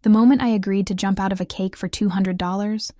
The moment I agreed to jump out of a cake for $200,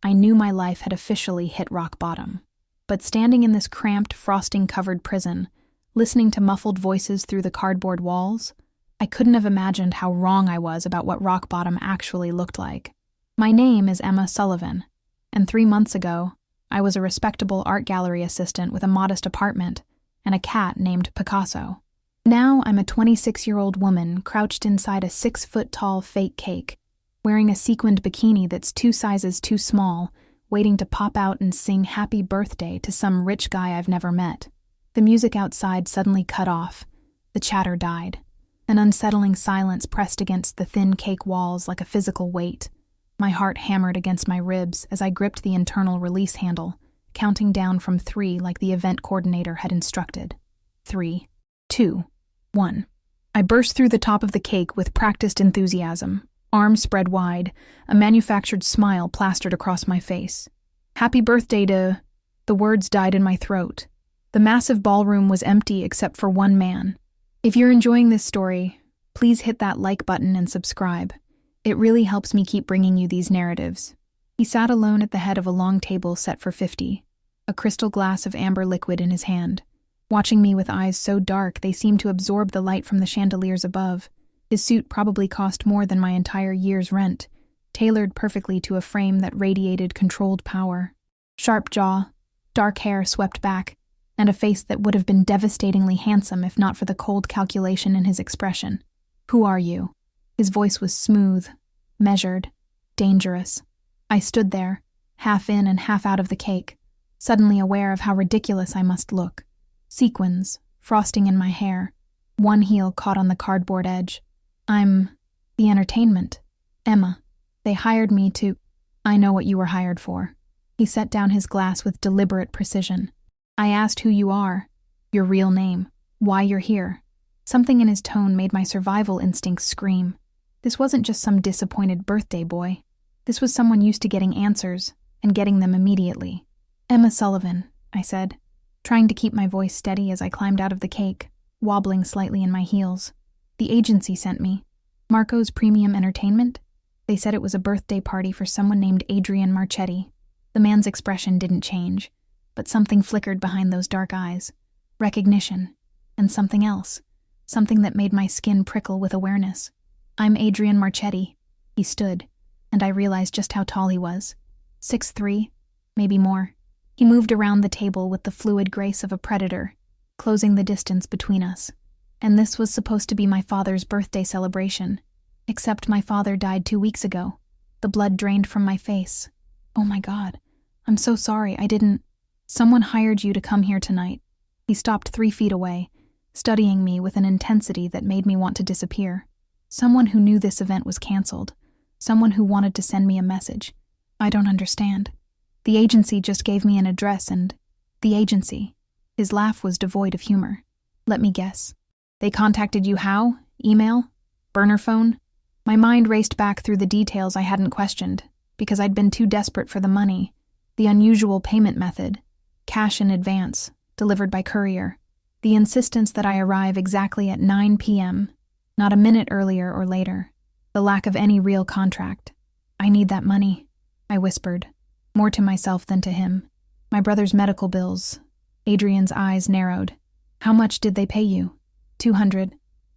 I knew my life had officially hit rock bottom. But standing in this cramped, frosting-covered prison, listening to muffled voices through the cardboard walls, I couldn't have imagined how wrong I was about what rock bottom actually looked like. My name is Emma Sullivan, and 3 months ago, I was a respectable art gallery assistant with a modest apartment and a cat named Picasso. Now I'm a 26-year-old woman crouched inside a 6-foot-tall fake cake, wearing a sequined bikini that's 2 sizes too small, waiting to pop out and sing happy birthday to some rich guy I've never met. The music outside suddenly cut off. The chatter died. An unsettling silence pressed against the thin cake walls like a physical weight. My heart hammered against my ribs as I gripped the internal release handle, counting down from 3 like the event coordinator had instructed. 3, 2, 1. I burst through the top of the cake with practiced enthusiasm, arms spread wide, a manufactured smile plastered across my face. Happy birthday to... The words died in my throat. The massive ballroom was empty except for one man. If you're enjoying this story, please hit that like button and subscribe. It really helps me keep bringing you these narratives. He sat alone at the head of a long table set for 50, a crystal glass of amber liquid in his hand. Watching me with eyes so dark they seemed to absorb the light from the chandeliers above. His suit probably cost more than my entire year's rent, tailored perfectly to a frame that radiated controlled power. Sharp jaw, dark hair swept back, and a face that would have been devastatingly handsome if not for the cold calculation in his expression. "Who are you?" His voice was smooth, measured, dangerous. I stood there, half in and half out of the cake, suddenly aware of how ridiculous I must look. Sequins, frosting in my hair, one heel caught on the cardboard edge. I'm the entertainment. Emma. They hired me to... I know what you were hired for. He set down his glass with deliberate precision. I asked who you are, your real name, why you're here. Something in his tone made my survival instincts scream. This wasn't just some disappointed birthday boy. This was someone used to getting answers, and getting them immediately. Emma Sullivan, I said, trying to keep my voice steady as I climbed out of the cake, wobbling slightly in my heels. The agency sent me. Marco's Premium Entertainment? They said it was a birthday party for someone named Adrian Marchetti. The man's expression didn't change, but something flickered behind those dark eyes. Recognition. And something else. Something that made my skin prickle with awareness. I'm Adrian Marchetti. He stood, and I realized just how tall he was. 6'3", maybe more. He moved around the table with the fluid grace of a predator, closing the distance between us. And this was supposed to be my father's birthday celebration. Except my father died 2 weeks ago. The blood drained from my face. Oh my God. I'm so sorry, I didn't... Someone hired you to come here tonight. He stopped 3 feet away, studying me with an intensity that made me want to disappear. Someone who knew this event was canceled. Someone who wanted to send me a message. I don't understand. The agency just gave me an address and... The agency. His laugh was devoid of humor. Let me guess. They contacted you how? Email? Burner phone? My mind raced back through the details I hadn't questioned, because I'd been too desperate for the money. The unusual payment method. Cash in advance, delivered by courier. The insistence that I arrive exactly at 9 p.m., not a minute earlier or later. The lack of any real contract. I need that money, I whispered, more to myself than to him. My brother's medical bills. Adrian's eyes narrowed. How much did they pay you? $200,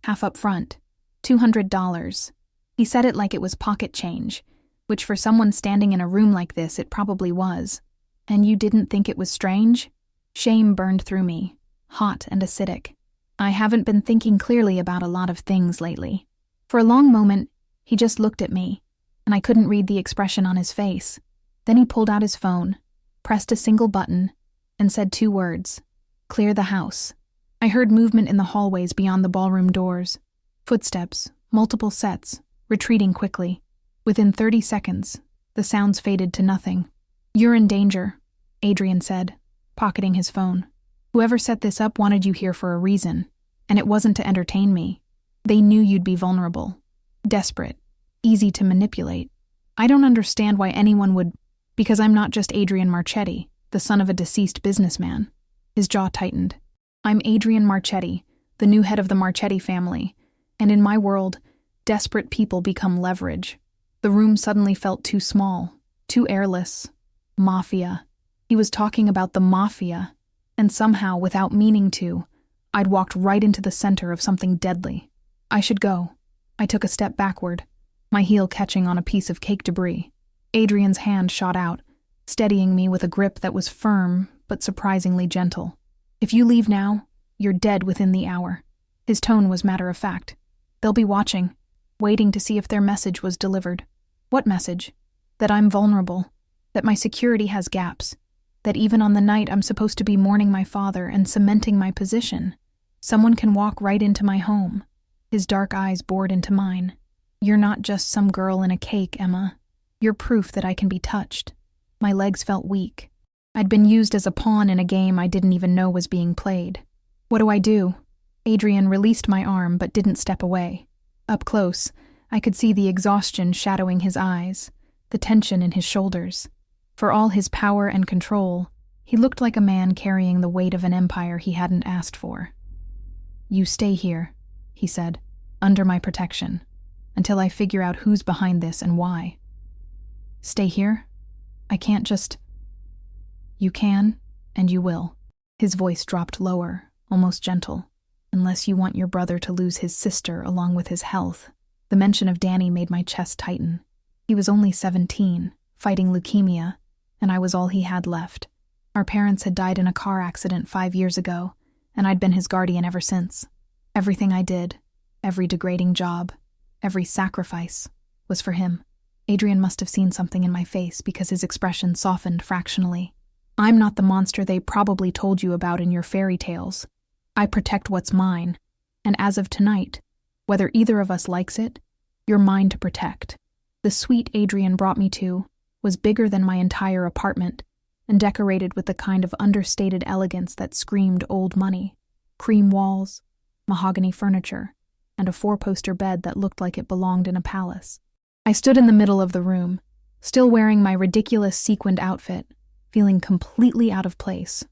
half up front. $200. He said it like it was pocket change, which for someone standing in a room like this it probably was. And you didn't think it was strange? Shame burned through me, hot and acidic. I haven't been thinking clearly about a lot of things lately. For a long moment, he just looked at me, and I couldn't read the expression on his face. Then he pulled out his phone, pressed a single button, and said 2 words. Clear the house. I heard movement in the hallways beyond the ballroom doors. Footsteps, multiple sets, retreating quickly. Within 30 seconds, the sounds faded to nothing. You're in danger, Adrian said, pocketing his phone. Whoever set this up wanted you here for a reason, and it wasn't to entertain me. They knew you'd be vulnerable, desperate, easy to manipulate. I don't understand why anyone would... Because I'm not just Adrian Marchetti, the son of a deceased businessman. His jaw tightened. I'm Adrian Marchetti, the new head of the Marchetti family, and in my world, Desperate people become leverage. The room suddenly felt too small, too airless. Mafia. He was talking about the Mafia, and somehow, without meaning to, I'd walked right into the center of something deadly. I should go. I took a step backward, my heel catching on a piece of cake debris. Adrian's hand shot out, steadying me with a grip that was firm but surprisingly gentle. If you leave now, you're dead within the hour. His tone was matter of fact. They'll be watching, waiting to see if their message was delivered. What message? That I'm vulnerable, that my security has gaps, that even on the night I'm supposed to be mourning my father and cementing my position, someone can walk right into my home. His dark eyes bored into mine. You're not just some girl in a cake, Emma. You're proof that I can be touched. My legs felt weak. I'd been used as a pawn in a game I didn't even know was being played. What do I do? Adrian released my arm but didn't step away. Up close, I could see the exhaustion shadowing his eyes, the tension in his shoulders. For all his power and control, he looked like a man carrying the weight of an empire he hadn't asked for. You stay here, he said, under my protection, until I figure out who's behind this and why. Stay here? I can't just... You can, and you will. His voice dropped lower, almost gentle. Unless you want your brother to lose his sister along with his health. The mention of Danny made my chest tighten. He was only 17, fighting leukemia, and I was all he had left. Our parents had died in a car accident 5 years ago, and I'd been his guardian ever since. Everything I did, every degrading job, every sacrifice, was for him. Adrian must have seen something in my face because his expression softened fractionally. I'm not the monster they probably told you about in your fairy tales. I protect what's mine, and as of tonight, whether either of us likes it, you're mine to protect. The suite Adrian brought me to was bigger than my entire apartment and decorated with the kind of understated elegance that screamed old money. Cream walls, mahogany furniture, and a 4-poster bed that looked like it belonged in a palace. I stood in the middle of the room, still wearing my ridiculous sequined outfit, feeling completely out of place.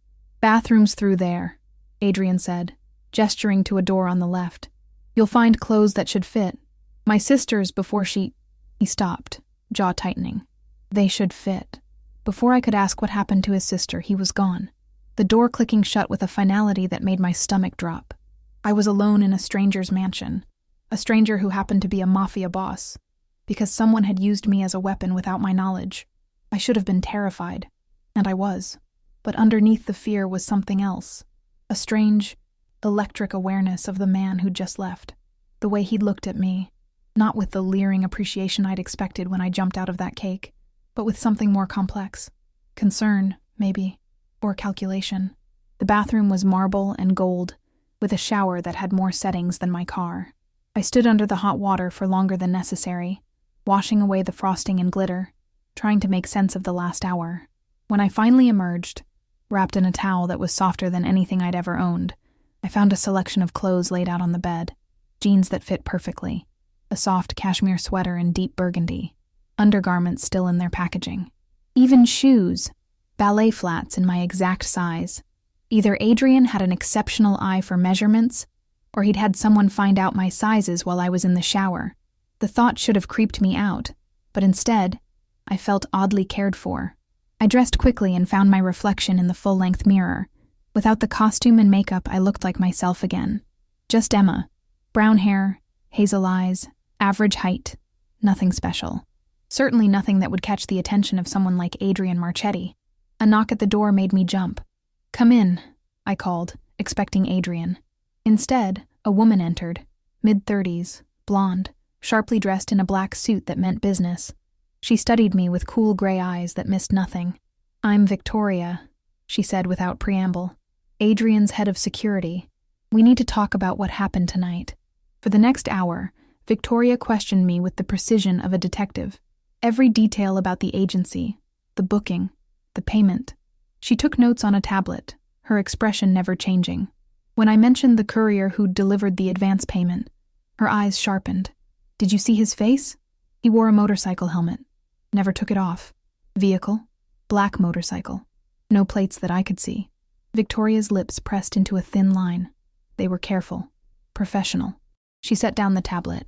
Bathrooms through there, Adrian said, gesturing to a door on the left. You'll find clothes that should fit. My sister's before she... He stopped, jaw tightening. They should fit. Before I could ask what happened to his sister, he was gone, the door clicking shut with a finality that made my stomach drop. I was alone in a stranger's mansion, a stranger who happened to be a Mafia boss, because someone had used me as a weapon without my knowledge. I should have been terrified, and I was. But underneath the fear was something else. A strange, electric awareness of the man who'd just left. The way he'd looked at me, not with the leering appreciation I'd expected when I jumped out of that cake, but with something more complex. Concern, maybe, or calculation. The bathroom was marble and gold, with a shower that had more settings than my car. I stood under the hot water for longer than necessary, washing away the frosting and glitter, trying to make sense of the last hour. When I finally emerged, wrapped in a towel that was softer than anything I'd ever owned, I found a selection of clothes laid out on the bed, jeans that fit perfectly, a soft cashmere sweater in deep burgundy, undergarments still in their packaging. Even shoes, ballet flats in my exact size. Either Adrian had an exceptional eye for measurements, or he'd had someone find out my sizes while I was in the shower. The thought should have creeped me out, but instead, I felt oddly cared for. I dressed quickly and found my reflection in the full-length mirror. Without the costume and makeup, I looked like myself again. Just Emma. Brown hair, hazel eyes, average height. Nothing special. Certainly nothing that would catch the attention of someone like Adrian Marchetti. A knock at the door made me jump. Come in, I called, expecting Adrian. Instead, a woman entered, mid-30s, blonde, sharply dressed in a black suit that meant business. She studied me with cool gray eyes that missed nothing. I'm Victoria, she said without preamble. Adrian's head of security. We need to talk about what happened tonight. For the next hour, Victoria questioned me with the precision of a detective. Every detail about the agency, the booking, the payment. She took notes on a tablet, her expression never changing. When I mentioned the courier who'd delivered the advance payment, her eyes sharpened. Did you see his face? He wore a motorcycle helmet. Never took it off. Vehicle? Black motorcycle. No plates that I could see. Victoria's lips pressed into a thin line. They were careful. Professional. She set down the tablet.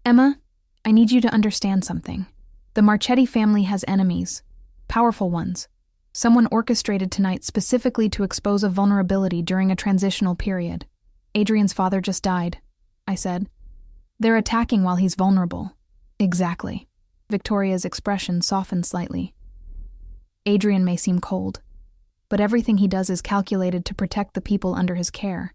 Emma, I need you to understand something. The Marchetti family has enemies, powerful ones. Someone orchestrated tonight specifically to expose a vulnerability during a transitional period. Adrian's father just died, I said. They're attacking while he's vulnerable. Exactly. Victoria's expression softened slightly. Adrian may seem cold, but everything he does is calculated to protect the people under his care.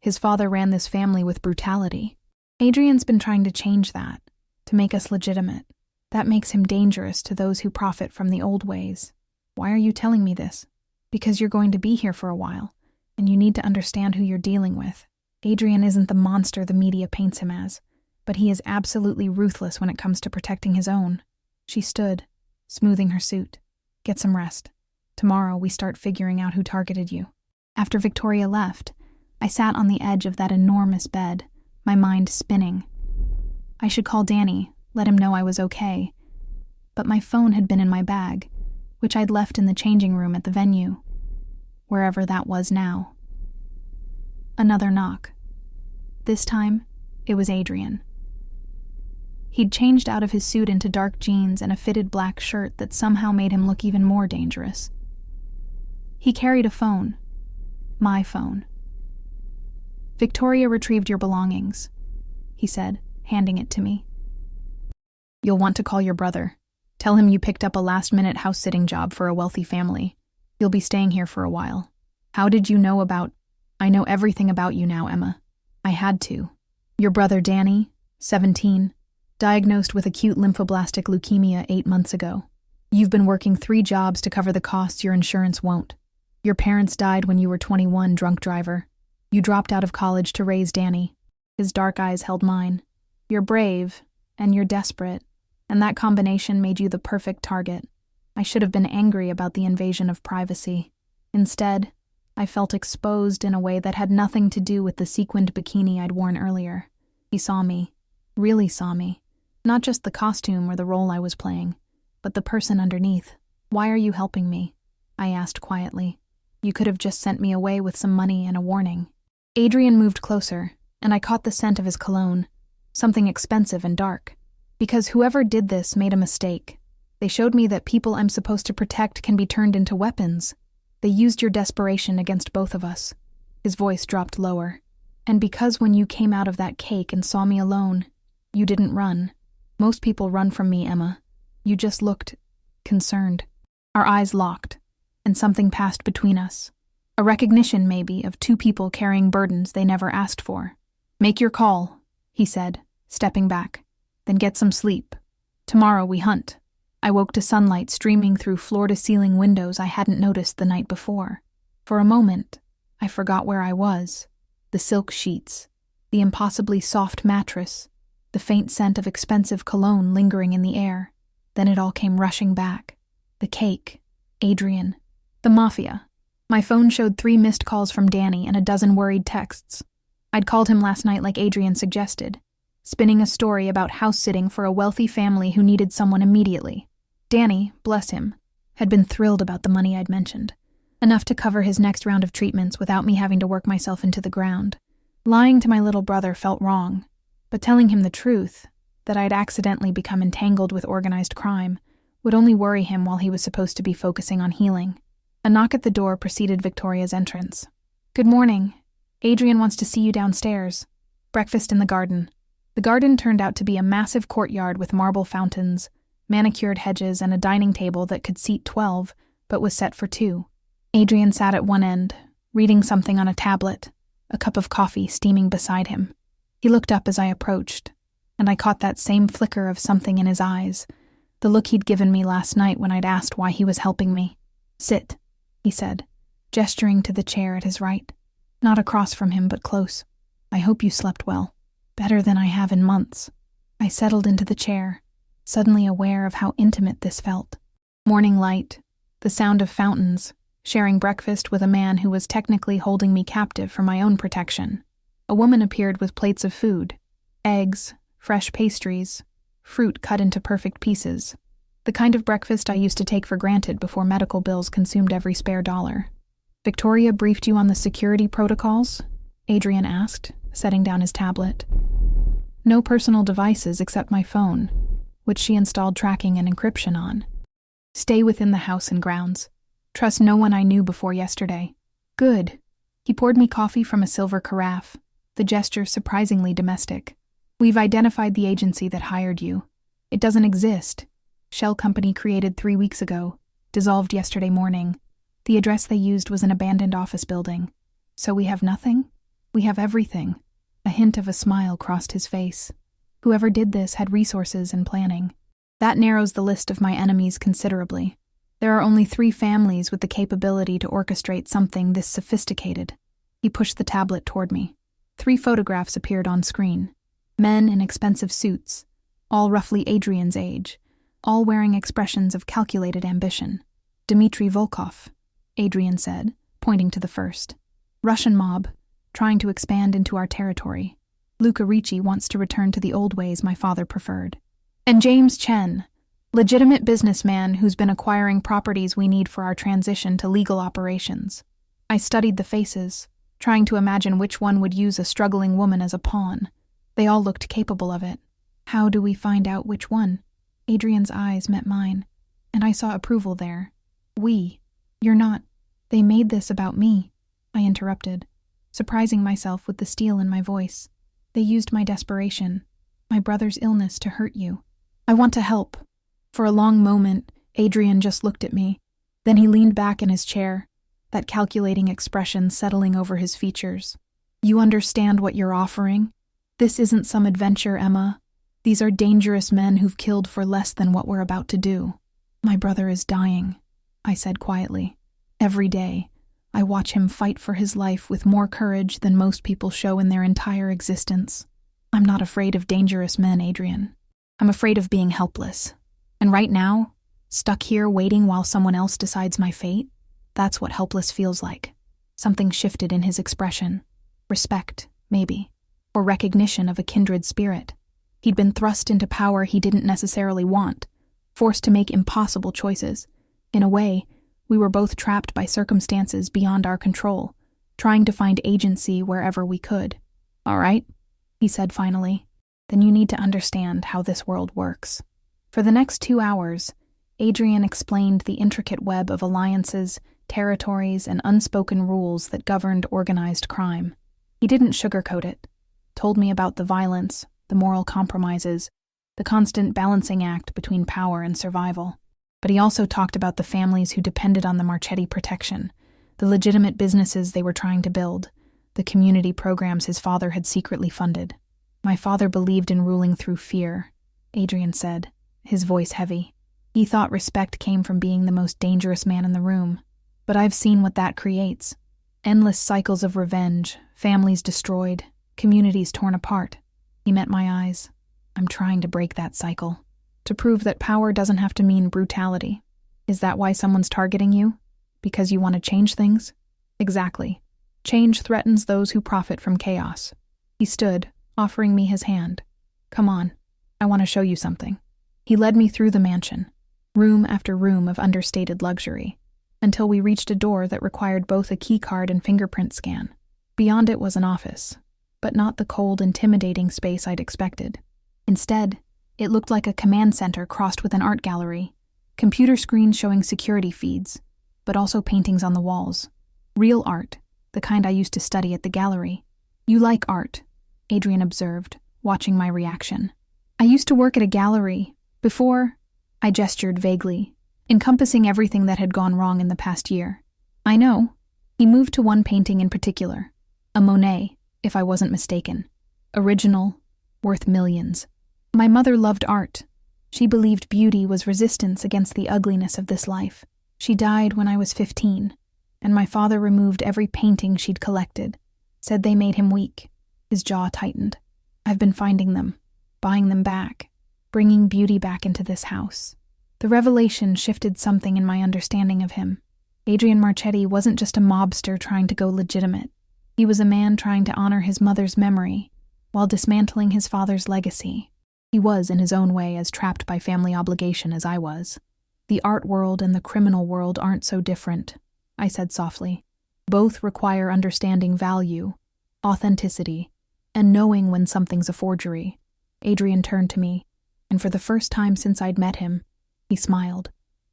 His father ran this family with brutality. Adrian's been trying to change that, to make us legitimate. That makes him dangerous to those who profit from the old ways. Why are you telling me this? Because you're going to be here for a while, and you need to understand who you're dealing with. Adrian isn't the monster the media paints him as, but he is absolutely ruthless when it comes to protecting his own. She stood, smoothing her suit. Get some rest. Tomorrow we start figuring out who targeted you. After Victoria left, I sat on the edge of that enormous bed, my mind spinning. I should call Danny, let him know I was okay. But my phone had been in my bag, which I'd left in the changing room at the venue, wherever that was now. Another knock. This time, it was Adrian. He'd changed out of his suit into dark jeans and a fitted black shirt that somehow made him look even more dangerous. He carried a phone. My phone. Victoria retrieved your belongings, he said, handing it to me. You'll want to call your brother. Tell him you picked up a last-minute house-sitting job for a wealthy family. You'll be staying here for a while. How did you know about... I know everything about you now, Emma. I had to. Your brother Danny, 17, diagnosed with acute lymphoblastic leukemia 8 months ago. You've been working 3 jobs to cover the costs your insurance won't. Your parents died when you were 21, drunk driver. You dropped out of college to raise Danny. His dark eyes held mine. You're brave, and you're desperate, and that combination made you the perfect target. I should have been angry about the invasion of privacy. Instead, I felt exposed in a way that had nothing to do with the sequined bikini I'd worn earlier. He saw me, really saw me. Not just the costume or the role I was playing, but the person underneath. Why are you helping me? I asked quietly. You could have just sent me away with some money and a warning. Adrian moved closer, and I caught the scent of his cologne, something expensive and dark. Because whoever did this made a mistake. They showed me that people I'm supposed to protect can be turned into weapons. They used your desperation against both of us. His voice dropped lower. And because when you came out of that cake and saw me alone, you didn't run. Most people run from me, Emma. You just looked concerned. Our eyes locked, and something passed between us. A recognition, maybe, of 2 people carrying burdens they never asked for. Make your call, he said, stepping back. Then get some sleep. Tomorrow we hunt. I woke to sunlight streaming through floor-to-ceiling windows I hadn't noticed the night before. For a moment, I forgot where I was. The silk sheets, the impossibly soft mattress, the faint scent of expensive cologne lingering in the air. Then it all came rushing back. The cake, Adrian, the Mafia. My phone showed 3 missed calls from Danny and a dozen worried texts. I'd called him last night like Adrian suggested, spinning a story about house-sitting for a wealthy family who needed someone immediately. Danny, bless him, had been thrilled about the money I'd mentioned, enough to cover his next round of treatments without me having to work myself into the ground. Lying to my little brother felt wrong, but telling him the truth, that I'd accidentally become entangled with organized crime, would only worry him while he was supposed to be focusing on healing. A knock at the door preceded Victoria's entrance. Good morning. Adrian wants to see you downstairs. Breakfast in the garden. The garden turned out to be a massive courtyard with marble fountains, manicured hedges, and a dining table that could seat 12, but was set for 2. Adrian sat at one end, reading something on a tablet, a cup of coffee steaming beside him. He looked up as I approached, and I caught that same flicker of something in his eyes, the look he'd given me last night when I'd asked why he was helping me. Sit, he said, gesturing to the chair at his right. Not across from him, but close. I hope you slept well. Better than I have in months. I settled into the chair, suddenly aware of how intimate this felt. Morning light, the sound of fountains, sharing breakfast with a man who was technically holding me captive for my own protection. A woman appeared with plates of food, eggs, fresh pastries, fruit cut into perfect pieces. The kind of breakfast I used to take for granted before medical bills consumed every spare dollar. Victoria briefed you on the security protocols? Adrian asked, setting down his tablet. No personal devices except my phone, which she installed tracking and encryption on. Stay within the house and grounds. Trust no one I knew before yesterday. Good. He poured me coffee from a silver carafe, the gesture surprisingly domestic. We've identified the agency that hired you. It doesn't exist. Shell company created 3 weeks ago, dissolved yesterday morning. The address they used was an abandoned office building. So we have nothing? We have everything. A hint of a smile crossed his face. Whoever did this had resources and planning. That narrows the list of my enemies considerably. There are only 3 families with the capability to orchestrate something this sophisticated. He pushed the tablet toward me. 3 photographs appeared on screen. Men in expensive suits, all roughly Adrian's age, all wearing expressions of calculated ambition. Dmitry Volkov, Adrian said, pointing to the first. Russian mob, trying to expand into our territory. Luca Ricci wants to return to the old ways my father preferred. And James Chen, legitimate businessman who's been acquiring properties we need for our transition to legal operations. I studied the faces, trying to imagine which one would use a struggling woman as a pawn. They all looked capable of it. How do we find out which one? Adrian's eyes met mine, and I saw approval there. We. You're not. They made this about me, I interrupted, surprising myself with the steel in my voice. They used my desperation, my brother's illness to hurt you. I want to help. For a long moment, Adrian just looked at me. Then he leaned back in his chair, that calculating expression settling over his features. You understand what you're offering? This isn't some adventure, Emma. These are dangerous men who've killed for less than what we're about to do. My brother is dying, I said quietly. Every day, I watch him fight for his life with more courage than most people show in their entire existence. I'm not afraid of dangerous men, Adrian. I'm afraid of being helpless. And right now, stuck here waiting while someone else decides my fate, that's what helpless feels like. Something shifted in his expression. Respect, maybe. Or recognition of a kindred spirit. He'd been thrust into power he didn't necessarily want, forced to make impossible choices. In a way, we were both trapped by circumstances beyond our control, trying to find agency wherever we could. All right, he said finally. Then you need to understand how this world works. For the next 2 hours, Adrian explained the intricate web of alliances, territories, and unspoken rules that governed organized crime. He didn't sugarcoat it. Told me about the violence, the moral compromises, the constant balancing act between power and survival. But he also talked about the families who depended on the Marchetti protection, the legitimate businesses they were trying to build, the community programs his father had secretly funded. My father believed in ruling through fear, Adrian said, his voice heavy. He thought respect came from being the most dangerous man in the room. But I've seen what that creates. Endless cycles of revenge, families destroyed, communities torn apart. He met my eyes. I'm trying to break that cycle. To prove that power doesn't have to mean brutality. Is that why someone's targeting you? Because you want to change things? Exactly. Change threatens those who profit from chaos. He stood, offering me his hand. Come on, I want to show you something. He led me through the mansion, room after room of understated luxury, until we reached a door that required both a keycard and fingerprint scan. Beyond it was an office, but not the cold, intimidating space I'd expected. Instead, it looked like a command center crossed with an art gallery, computer screens showing security feeds, but also paintings on the walls. Real art, the kind I used to study at the gallery. You like art, Adrian observed, watching my reaction. I used to work at a gallery. Before, I gestured vaguely, encompassing everything that had gone wrong in the past year. I know. He moved to one painting in particular, a Monet, if I wasn't mistaken. Original, worth millions. My mother loved art. She believed beauty was resistance against the ugliness of this life. She died when I was 15, and my father removed every painting she'd collected, said they made him weak. His jaw tightened. I've been finding them, buying them back, bringing beauty back into this house. The revelation shifted something in my understanding of him. Adrian Marchetti wasn't just a mobster trying to go legitimate. He was a man trying to honor his mother's memory while dismantling his father's legacy. He was, in his own way, as trapped by family obligation as I was. The art world and the criminal world aren't so different, I said softly. Both require understanding value, authenticity, and knowing when something's a forgery. Adrian turned to me, and for the first time since I'd met him, he smiled.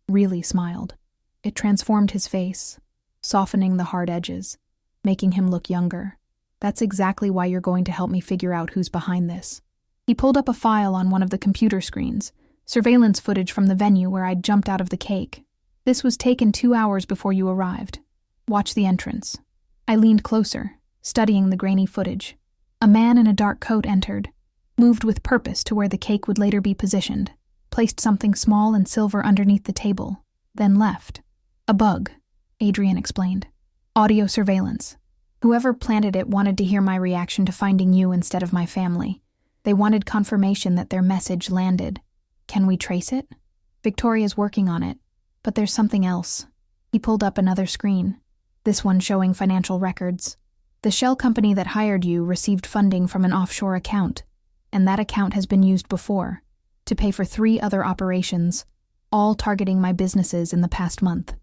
Really smiled. It transformed his face, softening the hard edges, making him look younger. That's exactly why you're going to help me figure out who's behind this. He pulled up a file on one of the computer screens, surveillance footage from the venue where I'd jumped out of the cake. This was taken 2 hours before you arrived. Watch the entrance. I leaned closer, studying the grainy footage. A man in a dark coat entered, moved with purpose to where the cake would later be positioned, placed something small and silver underneath the table, then left. A bug, Adrian explained. Audio surveillance. Whoever planted it wanted to hear my reaction to finding you instead of my family. They wanted confirmation that their message landed. Can we trace it? Victoria's working on it, but there's something else. He pulled up another screen, this one showing financial records. The shell company that hired you received funding from an offshore account, and that account has been used before to pay for 3 other operations, all targeting my businesses in the past month.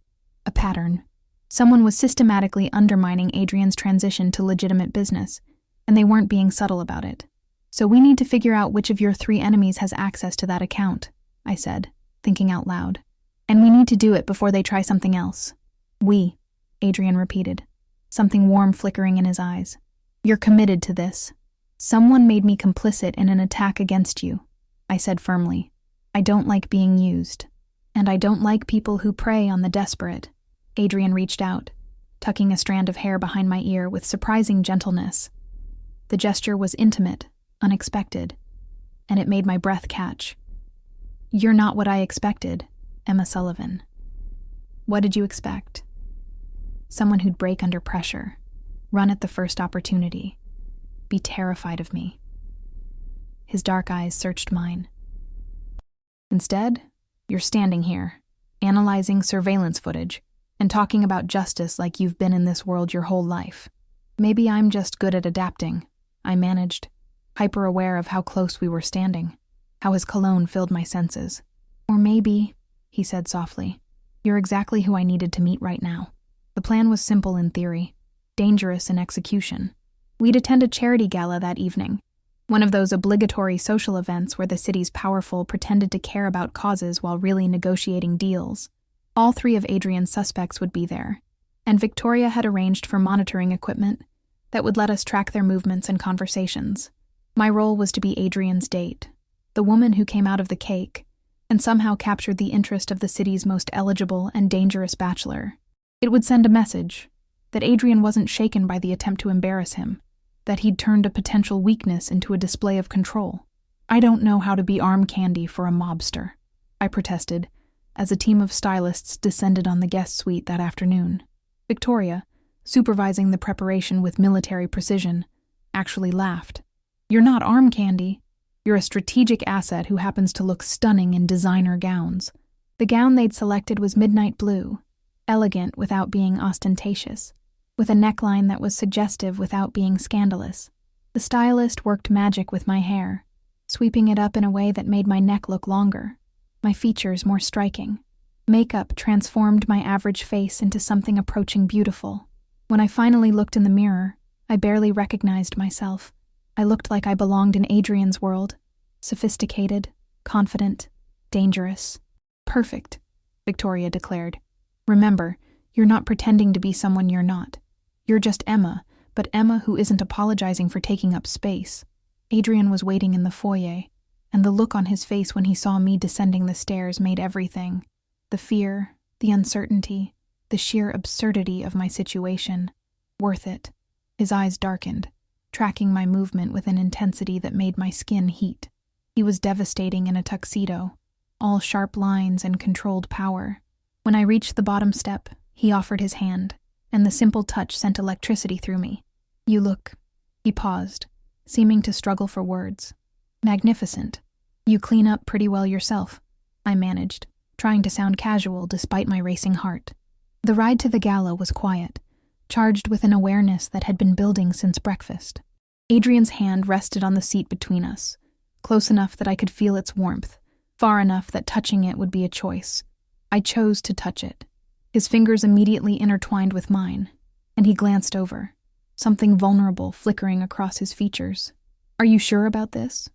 A pattern. Someone was systematically undermining Adrian's transition to legitimate business, and they weren't being subtle about it. So we need to figure out which of your 3 enemies has access to that account, I said, thinking out loud. And we need to do it before they try something else. We, Adrian repeated, something warm flickering in his eyes. You're committed to this. Someone made me complicit in an attack against you, I said firmly. I don't like being used. And I don't like people who prey on the desperate. Adrian reached out, tucking a strand of hair behind my ear with surprising gentleness. The gesture was intimate, unexpected, and it made my breath catch. You're not what I expected, Emma Sullivan. What did you expect? Someone who'd break under pressure, run at the first opportunity, be terrified of me. His dark eyes searched mine. Instead, you're standing here, analyzing surveillance footage, and talking about justice like you've been in this world your whole life. Maybe I'm just good at adapting, I managed, hyper-aware of how close we were standing, how his cologne filled my senses. Or maybe, he said softly, you're exactly who I needed to meet right now. The plan was simple in theory, dangerous in execution. We'd attend a charity gala that evening, one of those obligatory social events where the city's powerful pretended to care about causes while really negotiating deals. All 3 of Adrian's suspects would be there, and Victoria had arranged for monitoring equipment that would let us track their movements and conversations. My role was to be Adrian's date, the woman who came out of the cake, and somehow captured the interest of the city's most eligible and dangerous bachelor. It would send a message that Adrian wasn't shaken by the attempt to embarrass him, that he'd turned a potential weakness into a display of control. I don't know how to be arm candy for a mobster, I protested, as a team of stylists descended on the guest suite that afternoon. Victoria, supervising the preparation with military precision, actually laughed. You're not arm candy. You're a strategic asset who happens to look stunning in designer gowns. The gown they'd selected was midnight blue, elegant without being ostentatious, with a neckline that was suggestive without being scandalous. The stylist worked magic with my hair, sweeping it up in a way that made my neck look longer, my features more striking. Makeup transformed my average face into something approaching beautiful. When I finally looked in the mirror, I barely recognized myself. I looked like I belonged in Adrian's world, sophisticated, confident, dangerous. Perfect, Victoria declared. Remember, you're not pretending to be someone you're not. You're just Emma, but Emma who isn't apologizing for taking up space. Adrian was waiting in the foyer, and the look on his face when he saw me descending the stairs made everything. The fear, the uncertainty, the sheer absurdity of my situation. Worth it. His eyes darkened, tracking my movement with an intensity that made my skin heat. He was devastating in a tuxedo, all sharp lines and controlled power. When I reached the bottom step, he offered his hand, and the simple touch sent electricity through me. You look... He paused, seeming to struggle for words. Magnificent. You clean up pretty well yourself, I managed, trying to sound casual despite my racing heart. The ride to the gala was quiet, charged with an awareness that had been building since breakfast. Adrian's hand rested on the seat between us, close enough that I could feel its warmth, far enough that touching it would be a choice. I chose to touch it. His fingers immediately intertwined with mine, and he glanced over, something vulnerable flickering across his features. Are you sure about this?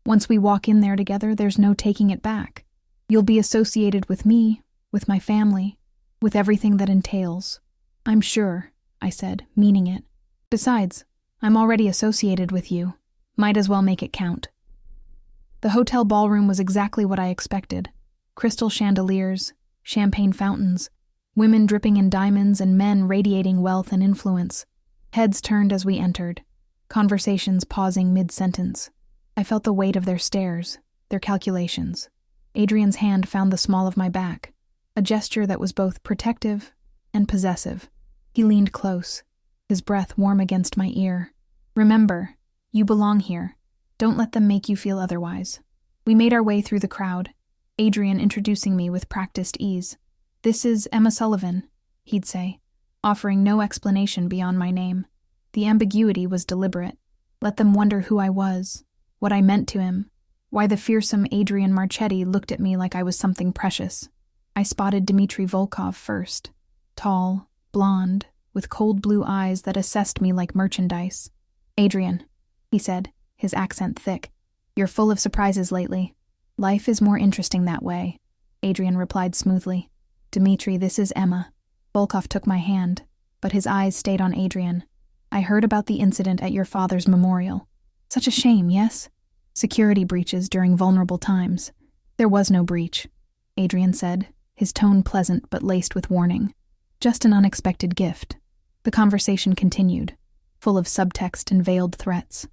Once we walk in there together, there's no taking it back. You'll be associated with me, with my family, with everything that entails. I'm sure, I said, meaning it. Besides, I'm already associated with you. Might as well make it count. The hotel ballroom was exactly what I expected. Crystal chandeliers, champagne fountains, women dripping in diamonds and men radiating wealth and influence. Heads turned as we entered, conversations pausing mid-sentence. I felt the weight of their stares, their calculations. Adrian's hand found the small of my back, a gesture that was both protective and possessive. He leaned close, his breath warm against my ear. Remember, you belong here. Don't let them make you feel otherwise. We made our way through the crowd, Adrian introducing me with practiced ease. This is Emma Sullivan, he'd say, offering no explanation beyond my name. The ambiguity was deliberate. Let them wonder who I was, what I meant to him, why the fearsome Adrian Marchetti looked at me like I was something precious. I spotted Dmitry Volkov first, tall, blonde, with cold blue eyes that assessed me like merchandise. Adrian, he said, his accent thick, you're full of surprises lately. Life is more interesting that way, Adrian replied smoothly. Dmitry, this is Emma. Volkov took my hand, but his eyes stayed on Adrian. I heard about the incident at your father's memorial. Such a shame, yes? Security breaches during vulnerable times. There was no breach, Adrian said, his tone pleasant but laced with warning. Just an unexpected gift. The conversation continued, full of subtext and veiled threats.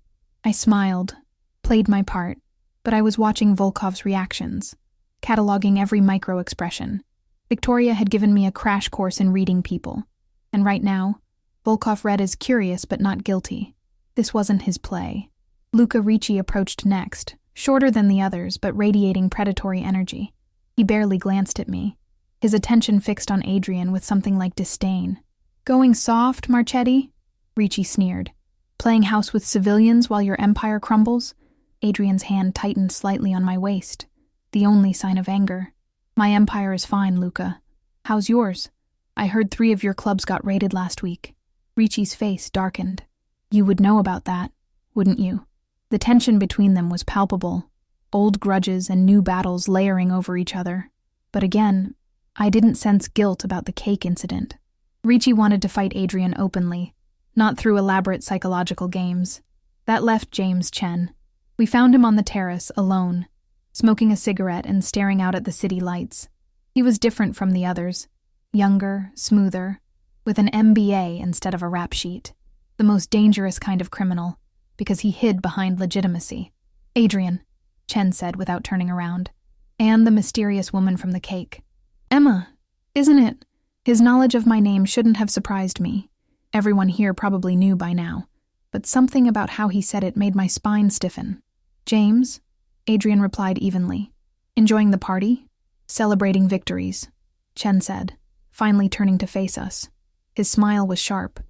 I smiled, played my part, but I was watching Volkov's reactions, cataloging every micro-expression. Victoria had given me a crash course in reading people, and right now, Volkov read as curious but not guilty. This wasn't his play. Luca Ricci approached next, shorter than the others but radiating predatory energy. He barely glanced at me, his attention fixed on Adrian with something like disdain. Going soft, Marchetti? Ricci sneered. Playing house with civilians while your empire crumbles? Adrian's hand tightened slightly on my waist, the only sign of anger. My empire is fine, Luca. How's yours? I heard 3 of your clubs got raided last week. Ricci's face darkened. You would know about that, wouldn't you? The tension between them was palpable, old grudges and new battles layering over each other. But again, I didn't sense guilt about the cake incident. Ricci wanted to fight Adrian openly, not through elaborate psychological games. That left James Chen. We found him on the terrace, alone, smoking a cigarette and staring out at the city lights. He was different from the others, younger, smoother, with an MBA instead of a rap sheet. The most dangerous kind of criminal, because he hid behind legitimacy. Adrian, Chen said without turning around, and the mysterious woman from the cake. Emma, isn't it? His knowledge of my name shouldn't have surprised me. Everyone here probably knew by now, but something about how he said it made my spine stiffen. James? Adrian replied evenly. Enjoying the party? Celebrating victories, Chen said, finally turning to face us. His smile was sharp.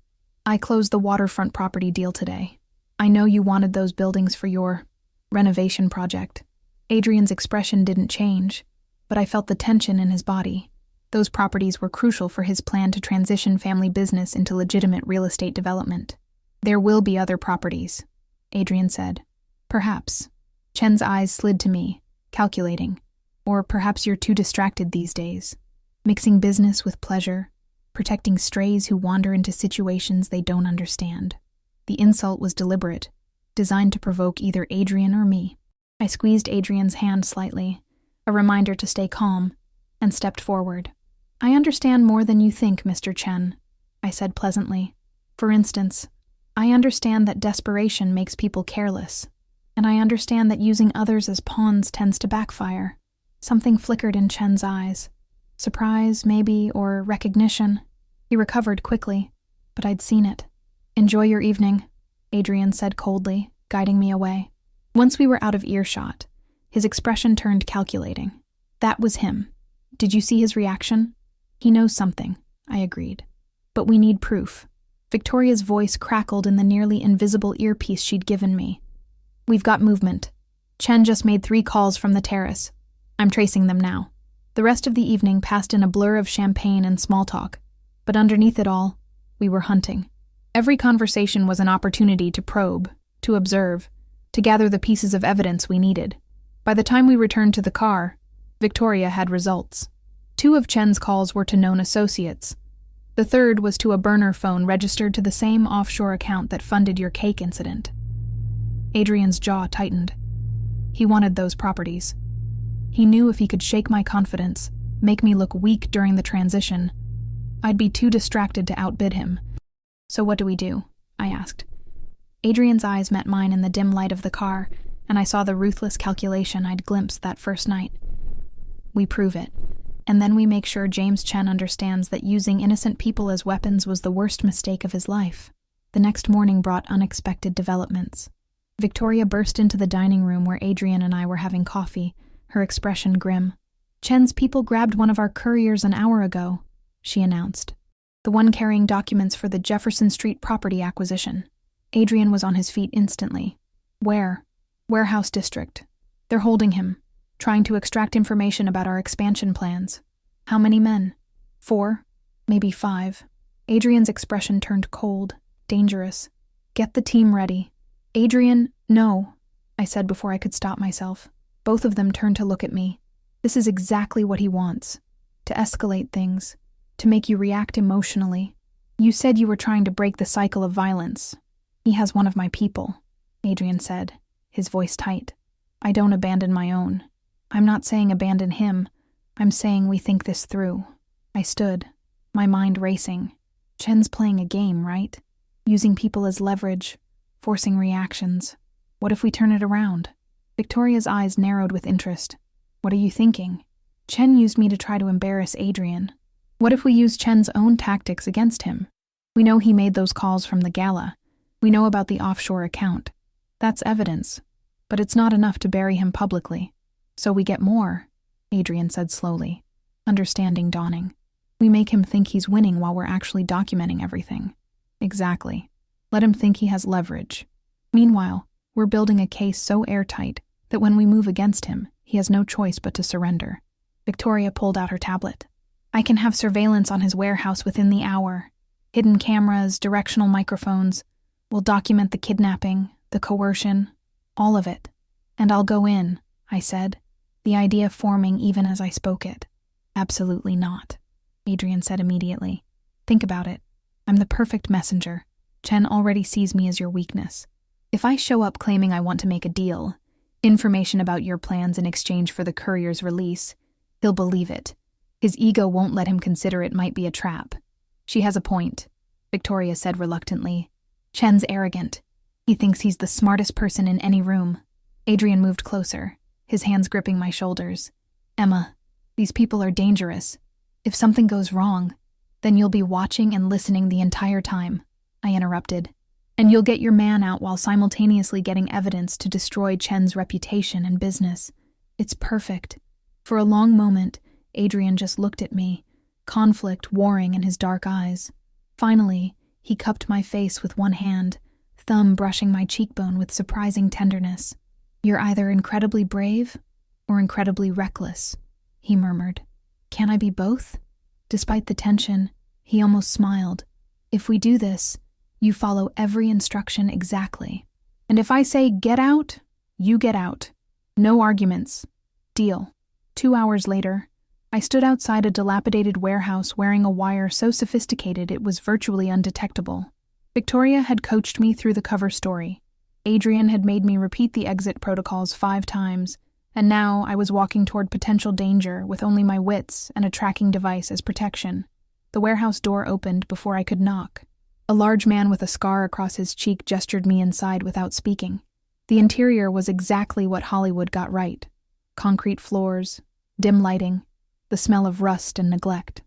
I closed the waterfront property deal today. I know you wanted those buildings for your renovation project. Adrian's expression didn't change, but I felt the tension in his body. Those properties were crucial for his plan to transition family business into legitimate real estate development. There will be other properties, Adrian said. Perhaps. Chen's eyes slid to me, calculating. Or perhaps you're too distracted these days. Mixing business with pleasure, protecting strays who wander into situations they don't understand. The insult was deliberate, designed to provoke either Adrian or me. I squeezed Adrian's hand slightly, a reminder to stay calm, and stepped forward. I understand more than you think, Mr. Chen, I said pleasantly. For instance, I understand that desperation makes people careless, and I understand that using others as pawns tends to backfire. Something flickered in Chen's eyes. Surprise, maybe, or recognition. He recovered quickly, but I'd seen it. Enjoy your evening, Adrian said coldly, guiding me away. Once we were out of earshot, his expression turned calculating. That was him. Did you see his reaction? He knows something, I agreed. But we need proof. Victoria's voice crackled in the nearly invisible earpiece she'd given me. We've got movement. Chen just made 3 calls from the terrace. I'm tracing them now. The rest of the evening passed in a blur of champagne and small talk, but underneath it all, we were hunting. Every conversation was an opportunity to probe, to observe, to gather the pieces of evidence we needed. By the time we returned to the car, Victoria had results. 2 of Chen's calls were to known associates. The third was to a burner phone registered to the same offshore account that funded your cake incident. Adrian's jaw tightened. He wanted those properties. He knew if he could shake my confidence, make me look weak during the transition, I'd be too distracted to outbid him. "So what do we do?" I asked. Adrian's eyes met mine in the dim light of the car, and I saw the ruthless calculation I'd glimpsed that first night. "We prove it, and then we make sure James Chen understands that using innocent people as weapons was the worst mistake of his life." The next morning brought unexpected developments. Victoria burst into the dining room where Adrian and I were having coffee, her expression grim. "Chen's people grabbed one of our couriers an hour ago," she announced. "The one carrying documents for the Jefferson Street property acquisition." Adrian was on his feet instantly. "Where?" "Warehouse District. They're holding him, trying to extract information about our expansion plans." "How many men?" "4, maybe 5. Adrian's expression turned cold, dangerous. "Get the team ready." "Adrian, no," I said before I could stop myself. Both of them turned to look at me. "This is exactly what he wants. To escalate things. To make you react emotionally. You said you were trying to break the cycle of violence. He has one of my people," Adrian said, his voice tight. "I don't abandon my own. I'm not saying abandon him. I'm saying we think this through." I stood, my mind racing. Chen's playing a game, right? Using people as leverage, forcing reactions. What if we turn it around? Victoria's eyes narrowed with interest. "What are you thinking?" "Chen used me to try to embarrass Adrian. What if we use Chen's own tactics against him? We know he made those calls from the gala. We know about the offshore account. That's evidence. But it's not enough to bury him publicly. So we get more," Adrian said slowly, understanding dawning. "We make him think he's winning while we're actually documenting everything." "Exactly. Let him think he has leverage. Meanwhile, we're building a case so airtight that when we move against him, he has no choice but to surrender." Victoria pulled out her tablet. "I can have surveillance on his warehouse within the hour. Hidden cameras, directional microphones. We'll document the kidnapping, the coercion, all of it. And I'll go in," I said, the idea forming even as I spoke it. "Absolutely not," Adrian said immediately. "Think about it. I'm the perfect messenger. Chen already sees me as your weakness. If I show up claiming I want to make a deal, information about your plans in exchange for the courier's release, he'll believe it. His ego won't let him consider it might be a trap." "She has a point," Victoria said reluctantly. "Chen's arrogant. He thinks he's the smartest person in any room." Adrian moved closer, his hands gripping my shoulders. "Emma, these people are dangerous. If something goes wrong, then you'll be watching and listening the entire time," I interrupted. "And you'll get your man out while simultaneously getting evidence to destroy Chen's reputation and business. It's perfect." For a long moment, Adrian just looked at me, conflict warring in his dark eyes. Finally, he cupped my face with one hand, thumb brushing my cheekbone with surprising tenderness. "You're either incredibly brave or incredibly reckless," he murmured. "Can I be both?" Despite the tension, he almost smiled. "If we do this, you follow every instruction exactly. And if I say get out, you get out. No arguments. Deal." 2 hours later, I stood outside a dilapidated warehouse wearing a wire so sophisticated it was virtually undetectable. Victoria had coached me through the cover story. Adrian had made me repeat the exit protocols 5 times, and now I was walking toward potential danger with only my wits and a tracking device as protection. The warehouse door opened before I could knock. A large man with a scar across his cheek gestured me inside without speaking. The interior was exactly what Hollywood got right. Concrete floors, dim lighting, the smell of rust and neglect.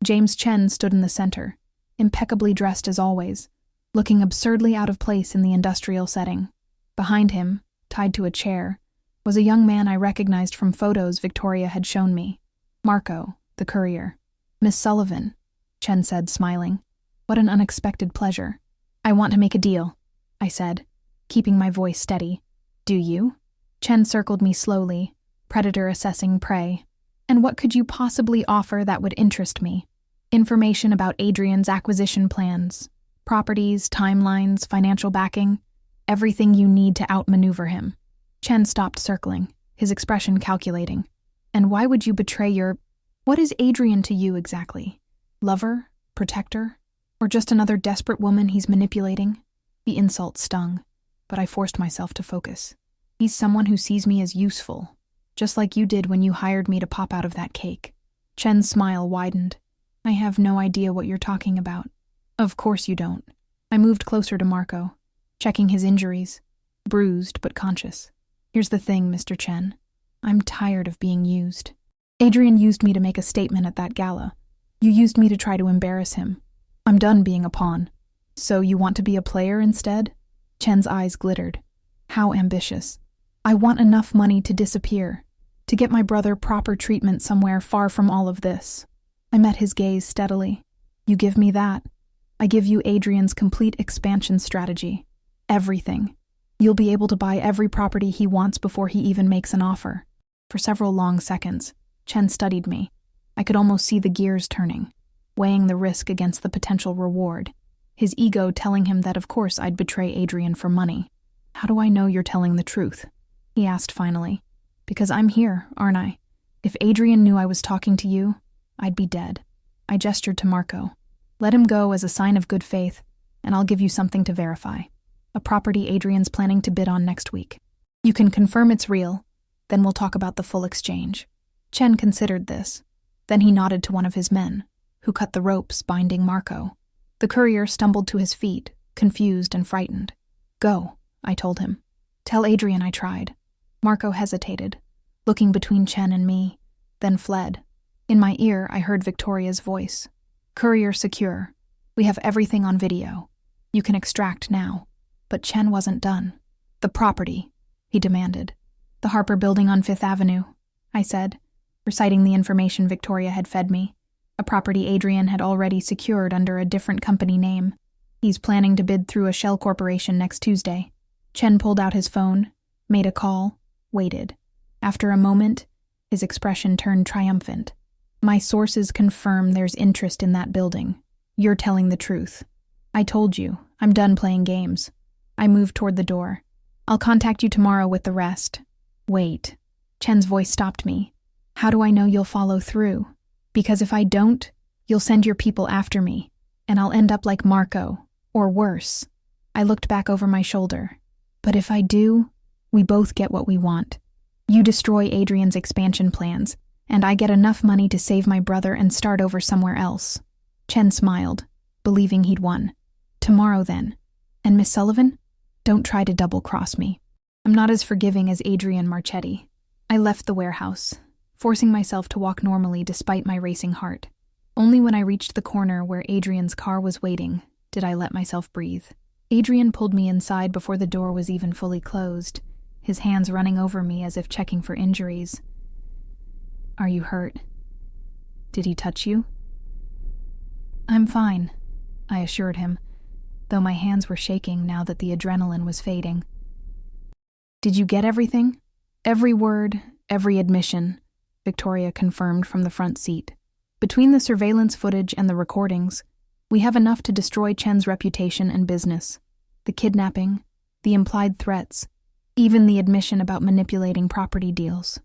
James Chen stood in the center, impeccably dressed as always, looking absurdly out of place in the industrial setting. Behind him, tied to a chair, was a young man I recognized from photos Victoria had shown me. Marco, the courier. "Miss Sullivan," Chen said, smiling. "What an unexpected pleasure." "I want to make a deal," I said, keeping my voice steady. "Do you?" Chen circled me slowly, predator assessing prey. "And what could you possibly offer that would interest me?" "Information about Adrian's acquisition plans. Properties, timelines, financial backing. Everything you need to outmaneuver him." Chen stopped circling, his expression calculating. "And why would you betray your— What is Adrian to you exactly? Lover? Protector? Or just another desperate woman he's manipulating?" The insult stung, but I forced myself to focus. "He's someone who sees me as useful, just like you did when you hired me to pop out of that cake." Chen's smile widened. "I have no idea what you're talking about." "Of course you don't." I moved closer to Marco, checking his injuries, bruised but conscious. "Here's the thing, Mr. Chen. I'm tired of being used. Adrian used me to make a statement at that gala. You used me to try to embarrass him. I'm done being a pawn. So you want to be a player instead?" Chen's eyes glittered. "How ambitious. I want enough money to disappear, to get my brother proper treatment somewhere far from all of this." I met his gaze steadily. "You give me that. I give you Adrian's complete expansion strategy. Everything. You'll be able to buy every property he wants before he even makes an offer." For several long seconds, Chen studied me. I could almost see the gears turning, weighing the risk against the potential reward, his ego telling him that of course I'd betray Adrian for money. "How do I know you're telling the truth?" he asked finally. "Because I'm here, aren't I? If Adrian knew I was talking to you, I'd be dead." I gestured to Marco. "Let him go as a sign of good faith, and I'll give you something to verify. A property Adrian's planning to bid on next week. You can confirm it's real, then we'll talk about the full exchange." Chen considered this. Then he nodded to one of his men, who cut the ropes binding Marco. The courier stumbled to his feet, confused and frightened. "Go," I told him. "Tell Adrian I tried." Marco hesitated, looking between Chen and me, then fled. In my ear, I heard Victoria's voice. "Courier secure. We have everything on video. You can extract now." But Chen wasn't done. "The property," he demanded. "The Harper building on 5th Avenue, I said, reciting the information Victoria had fed me. A property Adrian had already secured under a different company name. He's planning to bid through a shell corporation next Tuesday. Chen pulled out his phone, made a call, waited. After a moment, his expression turned triumphant. "My sources confirm there's interest in that building. You're telling the truth. I told you, I'm done playing games." I moved toward the door. "I'll contact you tomorrow with the rest." "Wait." Chen's voice stopped me. "How do I know you'll follow through? Because if I don't, you'll send your people after me, and I'll end up like Marco, or worse." I looked back over my shoulder. "But if I do, we both get what we want. You destroy Adrian's expansion plans, and I get enough money to save my brother and start over somewhere else." Chen smiled, believing he'd won. "Tomorrow then. And Miss Sullivan? Don't try to double-cross me. I'm not as forgiving as Adrian Marchetti." I left the warehouse, forcing myself to walk normally despite my racing heart. Only when I reached the corner where Adrian's car was waiting did I let myself breathe. Adrian pulled me inside before the door was even fully closed, his hands running over me as if checking for injuries. "Are you hurt? Did he touch you?" "I'm fine," I assured him, though my hands were shaking now that the adrenaline was fading. "Did you get everything?" "Every word, every admission," Victoria confirmed from the front seat. "Between the surveillance footage and the recordings, we have enough to destroy Chen's reputation and business. The kidnapping, the implied threats, even the admission about manipulating property deals."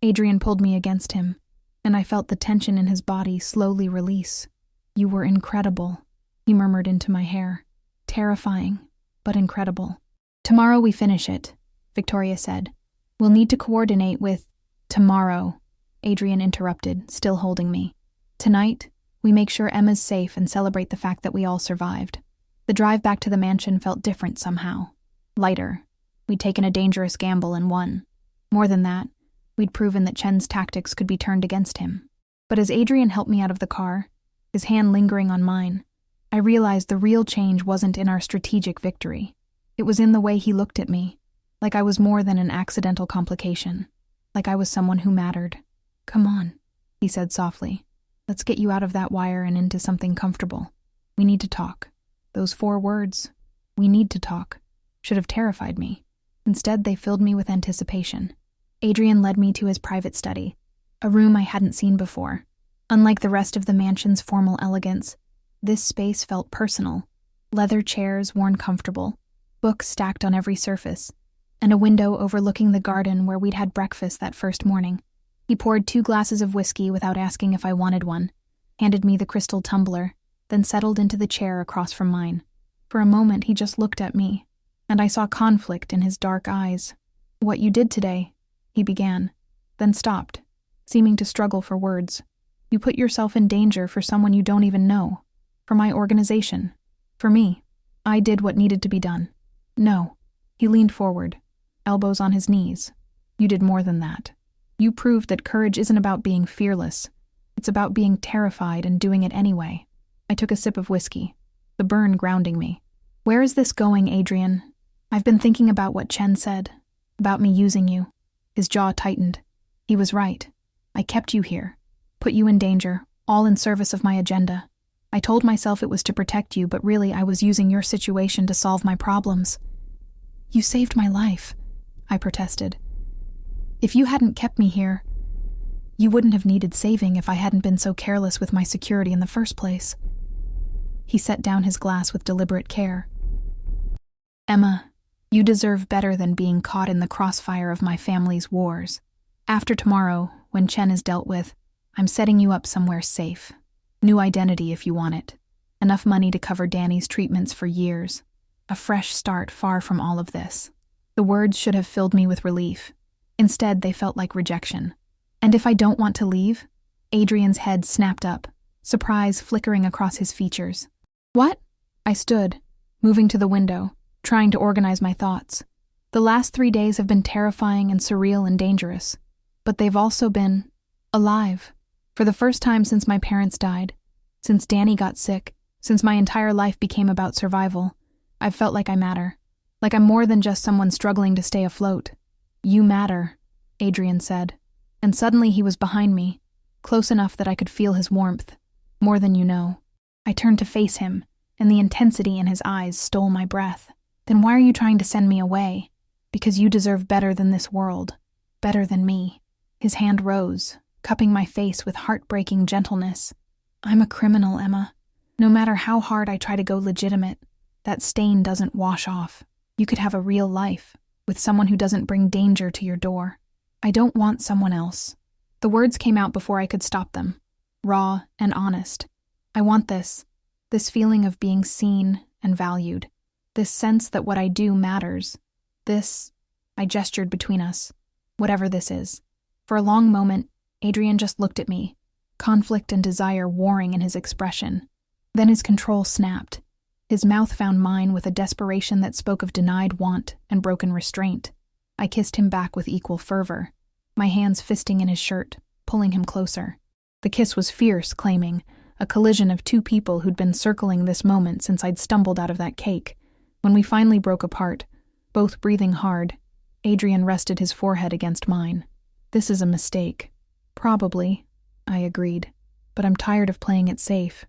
Adrian pulled me against him, and I felt the tension in his body slowly release. "You were incredible," he murmured into my hair. "Terrifying, but incredible." "Tomorrow we finish it," Victoria said. "We'll need to coordinate with—" "Tomorrow," Adrian interrupted, still holding me. "Tonight, we make sure Emma's safe and celebrate the fact that we all survived." The drive back to the mansion felt different somehow. Lighter. We'd taken a dangerous gamble and won. More than that, we'd proven that Chen's tactics could be turned against him. But as Adrian helped me out of the car, his hand lingering on mine, I realized the real change wasn't in our strategic victory. It was in the way he looked at me, like I was more than an accidental complication, like I was someone who mattered. "Come on," he said softly. "Let's get you out of that wire and into something comfortable. We need to talk." Those 4 words, "we need to talk," should have terrified me. Instead, they filled me with anticipation. Adrian led me to his private study, a room I hadn't seen before. Unlike the rest of the mansion's formal elegance, this space felt personal. Leather chairs worn comfortable, books stacked on every surface, and a window overlooking the garden where we'd had breakfast that first morning. He poured 2 glasses of whiskey without asking if I wanted one, handed me the crystal tumbler, then settled into the chair across from mine. For a moment, he just looked at me, and I saw conflict in his dark eyes. "What you did today," he began, then stopped, seeming to struggle for words. "You put yourself in danger for someone you don't even know. For my organization. For me. I did what needed to be done." "No." He leaned forward, elbows on his knees. "You did more than that. You proved that courage isn't about being fearless. It's about being terrified and doing it anyway." I took a sip of whiskey, the burn grounding me. "Where is this going, Adrian? I've been thinking about what Chen said, about me using you." His jaw tightened. He was right. I kept you here, put you in danger, all in service of my agenda. I told myself it was to protect you, but really I was using your situation to solve my problems. "You saved my life," I protested. "If you hadn't kept me here, you wouldn't have needed saving if I hadn't been so careless with my security in the first place." He set down his glass with deliberate care. "Emma, you deserve better than being caught in the crossfire of my family's wars. After tomorrow, when Chen is dealt with, I'm setting you up somewhere safe. New identity if you want it. Enough money to cover Danny's treatments for years. A fresh start far from all of this." The words should have filled me with relief. Instead, they felt like rejection. "And if I don't want to leave?" Adrian's head snapped up, surprise flickering across his features. "What?" I stood, moving to the window, trying to organize my thoughts. The last 3 days have been terrifying and surreal and dangerous, but they've also been alive. For the first time since my parents died, since Danny got sick, since my entire life became about survival, I've felt like I matter. Like I'm more than just someone struggling to stay afloat. "You matter," Adrian said, and suddenly he was behind me, close enough that I could feel his warmth. "More than you know." I turned to face him, and the intensity in his eyes stole my breath. "Then why are you trying to send me away?" "Because you deserve better than this world. Better than me." His hand rose, cupping my face with heartbreaking gentleness. "I'm a criminal, Emma. No matter how hard I try to go legitimate, that stain doesn't wash off. You could have a real life, with someone who doesn't bring danger to your door. I don't want someone else." The words came out before I could stop them, raw and honest. "I want this feeling of being seen and valued. This sense that what I do matters. This," I gestured between us, "whatever this is." For a long moment, Adrian just looked at me, conflict and desire warring in his expression. Then his control snapped. His mouth found mine with a desperation that spoke of denied want and broken restraint. I kissed him back with equal fervor, my hands fisting in his shirt, pulling him closer. The kiss was fierce, claiming, a collision of 2 people who'd been circling this moment since I'd stumbled out of that cake. When we finally broke apart, both breathing hard, Adrian rested his forehead against mine. "This is a mistake." "Probably," I agreed, "but I'm tired of playing it safe.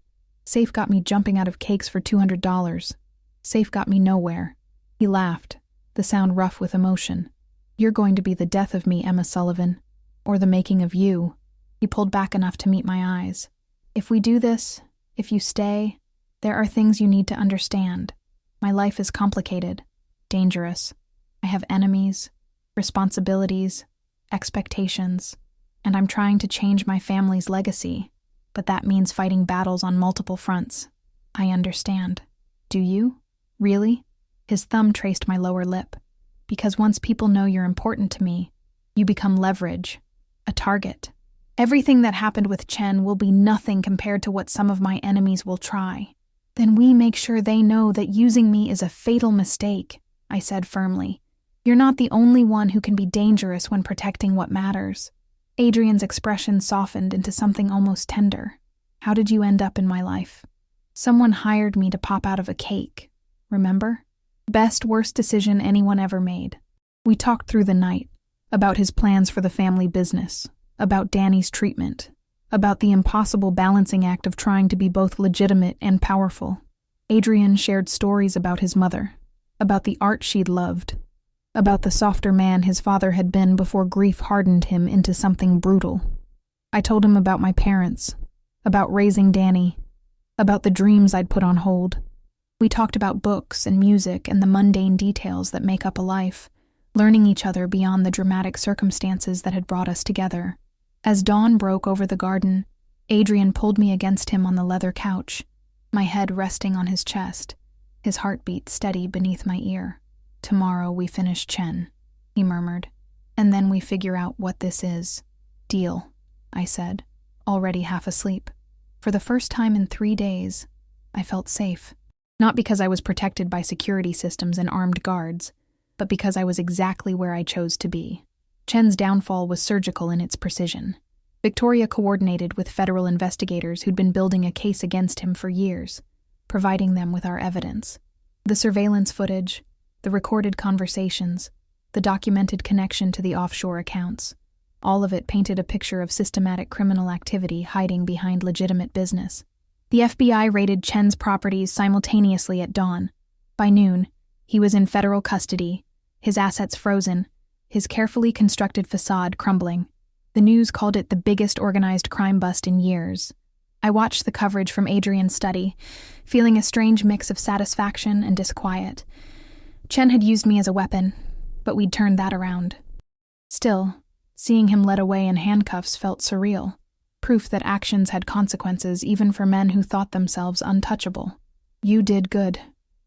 Safe got me jumping out of cakes for $200. Safe got me nowhere." He laughed, the sound rough with emotion. "You're going to be the death of me, Emma Sullivan. Or the making of you." He pulled back enough to meet my eyes. "If we do this, if you stay, there are things you need to understand. My life is complicated, dangerous. I have enemies, responsibilities, expectations, and I'm trying to change my family's legacy, but that means fighting battles on multiple fronts. I understand. Do you? Really?" His thumb traced my lower lip. "Because once people know you're important to me, you become leverage, a target. Everything that happened with Chen will be nothing compared to what some of my enemies will try. Then we make sure they know that using me is a fatal mistake," I said firmly. "You're not the only one who can be dangerous when protecting what matters." Adrian's expression softened into something almost tender. "How did you end up in my life?" "Someone hired me to pop out of a cake. Remember? Best, worst decision anyone ever made." We talked through the night, about his plans for the family business, about Danny's treatment, about the impossible balancing act of trying to be both legitimate and powerful. Adrian shared stories about his mother, about the art she'd loved, about the softer man his father had been before grief hardened him into something brutal. I told him about my parents, about raising Danny, about the dreams I'd put on hold. We talked about books and music and the mundane details that make up a life, learning each other beyond the dramatic circumstances that had brought us together. As dawn broke over the garden, Adrian pulled me against him on the leather couch, my head resting on his chest, his heartbeat steady beneath my ear. "Tomorrow we finish Chen," he murmured, "and then we figure out what this is." "Deal," I said, already half asleep. For the first time in 3 days, I felt safe. Not because I was protected by security systems and armed guards, but because I was exactly where I chose to be. Chen's downfall was surgical in its precision. Victoria coordinated with federal investigators who'd been building a case against him for years, providing them with our evidence. The surveillance footage, the recorded conversations, the documented connection to the offshore accounts. All of it painted a picture of systematic criminal activity hiding behind legitimate business. The FBI raided Chen's properties simultaneously at dawn. By noon, he was in federal custody, his assets frozen, his carefully constructed facade crumbling. The news called it the biggest organized crime bust in years. I watched the coverage from Adrian's study, feeling a strange mix of satisfaction and disquiet. Chen had used me as a weapon, but we'd turned that around. Still, seeing him led away in handcuffs felt surreal, proof that actions had consequences even for men who thought themselves untouchable. "You did good,"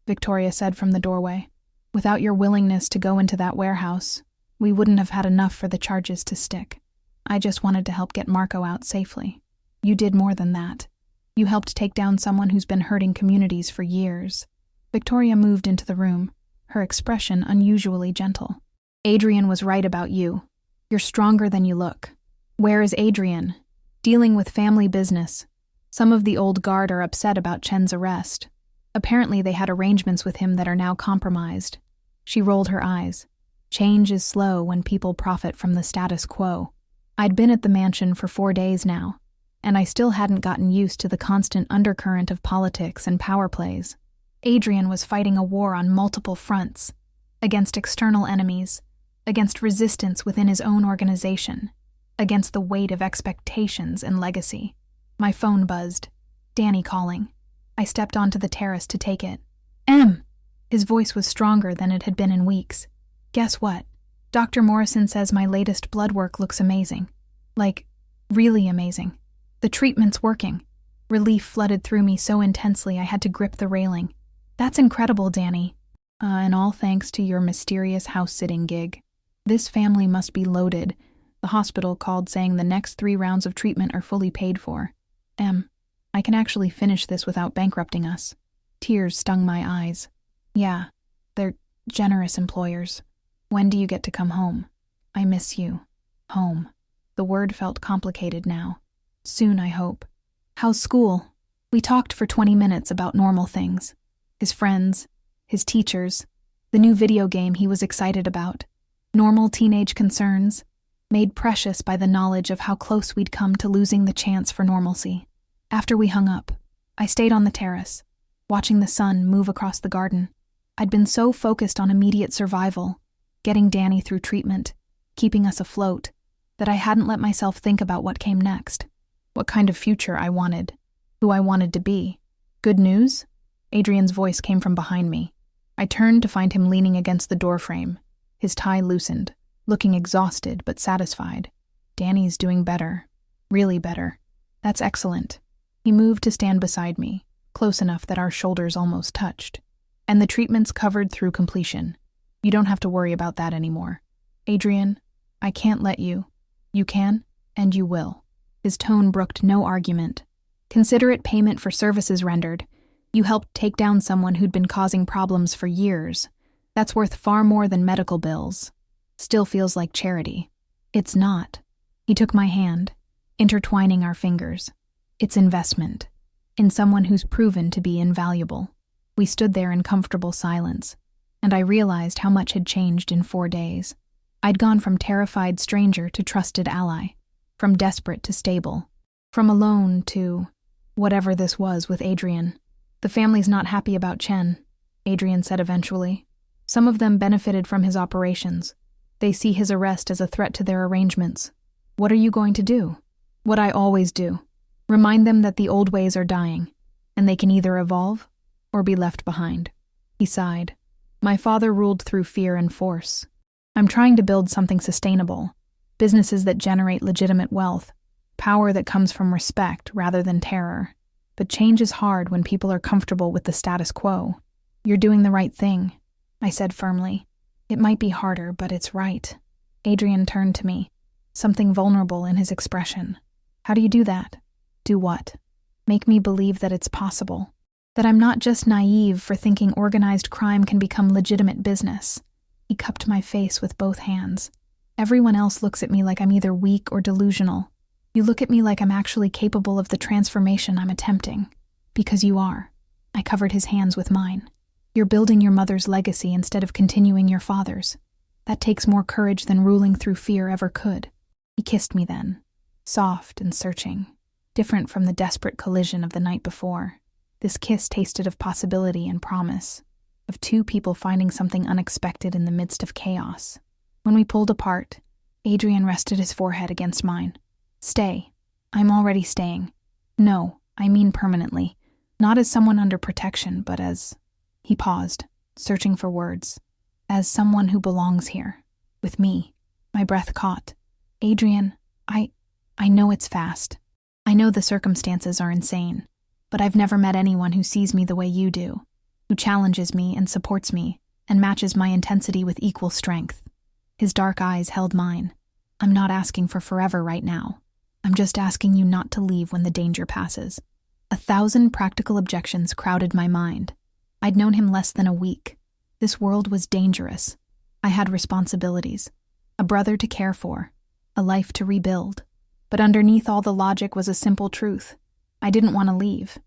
Victoria said from the doorway. "Without your willingness to go into that warehouse, we wouldn't have had enough for the charges to stick. I just wanted to help get Marco out safely. You did more than that. You helped take down someone who's been hurting communities for years." Victoria moved into the room, her expression unusually gentle. "Adrian was right about you. You're stronger than you look. Where is Adrian? Dealing with family business. Some of the old guard are upset about Chen's arrest. Apparently they had arrangements with him that are now compromised." She rolled her eyes. Change is slow when people profit from the status quo. I'd been at the mansion for 4 days now, and I still hadn't gotten used to the constant undercurrent of politics and power plays. Adrian was fighting a war on multiple fronts, against external enemies, against resistance within his own organization, against the weight of expectations and legacy. My phone buzzed. Danny calling. I stepped onto the terrace to take it. "Em!" His voice was stronger than it had been in weeks. "Guess what? Dr. Morrison says my latest blood work looks amazing. Like, really amazing. The treatment's working." Relief flooded through me so intensely I had to grip the railing. "That's incredible, Danny. And all thanks to your mysterious house-sitting gig. This family must be loaded." The hospital called saying the next 3 rounds of treatment are fully paid for. I can actually finish this without bankrupting us." Tears stung my eyes. "Yeah, they're generous employers. When do you get to come home? I miss you. Home." The word felt complicated now. "Soon, I hope." "How's school?" We talked for 20 minutes about normal things. His friends, his teachers, the new video game he was excited about. Normal teenage concerns, made precious by the knowledge of how close we'd come to losing the chance for normalcy. After we hung up, I stayed on the terrace, watching the sun move across the garden. I'd been so focused on immediate survival, getting Danny through treatment, keeping us afloat, that I hadn't let myself think about what came next, what kind of future I wanted, who I wanted to be. "Good news?" Adrian's voice came from behind me. I turned to find him leaning against the doorframe, his tie loosened, looking exhausted but satisfied. "Danny's doing better. Really better. That's excellent." He moved to stand beside me, close enough that our shoulders almost touched. "And the treatment's covered through completion. You don't have to worry about that anymore. Adrian, I can't let you. You can, and you will." His tone brooked no argument. "Consider it payment for services rendered. You helped take down someone who'd been causing problems for years. That's worth far more than medical bills. Still feels like charity." "It's not." He took my hand, intertwining our fingers. "It's investment. In someone who's proven to be invaluable." We stood there in comfortable silence, and I realized how much had changed in 4 days. I'd gone from terrified stranger to trusted ally, from desperate to stable, from alone to whatever this was with Adrian. "The family's not happy about Chen," Adrian said eventually. "Some of them benefited from his operations. They see his arrest as a threat to their arrangements. What are you going to do?" "What I always do. Remind them that the old ways are dying, and they can either evolve or be left behind. He sighed. My father ruled through fear and force. I'm trying to build something sustainable, businesses that generate legitimate wealth, power that comes from respect rather than terror. But change is hard when people are comfortable with the status quo. You're doing the right thing, I said firmly. It might be harder, but it's right. Adrian turned to me, something vulnerable in his expression. How do you do that? Do what? Make me believe that it's possible. That I'm not just naive for thinking organized crime can become legitimate business. He cupped my face with both hands. Everyone else looks at me like I'm either weak or delusional. You look at me like I'm actually capable of the transformation I'm attempting. Because you are. I covered his hands with mine. You're building your mother's legacy instead of continuing your father's. That takes more courage than ruling through fear ever could. He kissed me then, soft and searching, different from the desperate collision of the night before. This kiss tasted of possibility and promise, of two people finding something unexpected in the midst of chaos. When we pulled apart, Adrian rested his forehead against mine. Stay. I'm already staying. No, I mean permanently. Not as someone under protection, but as... He paused, searching for words. As someone who belongs here. With me. My breath caught. Adrian, I know it's fast. I know the circumstances are insane. But I've never met anyone who sees me the way you do. Who challenges me and supports me, and matches my intensity with equal strength. His dark eyes held mine. I'm not asking for forever right now. I'm just asking you not to leave when the danger passes. 1,000 practical objections crowded my mind. I'd known him less than a week. This world was dangerous. I had responsibilities. A brother to care for. A life to rebuild. But underneath all the logic was a simple truth. I didn't want to leave.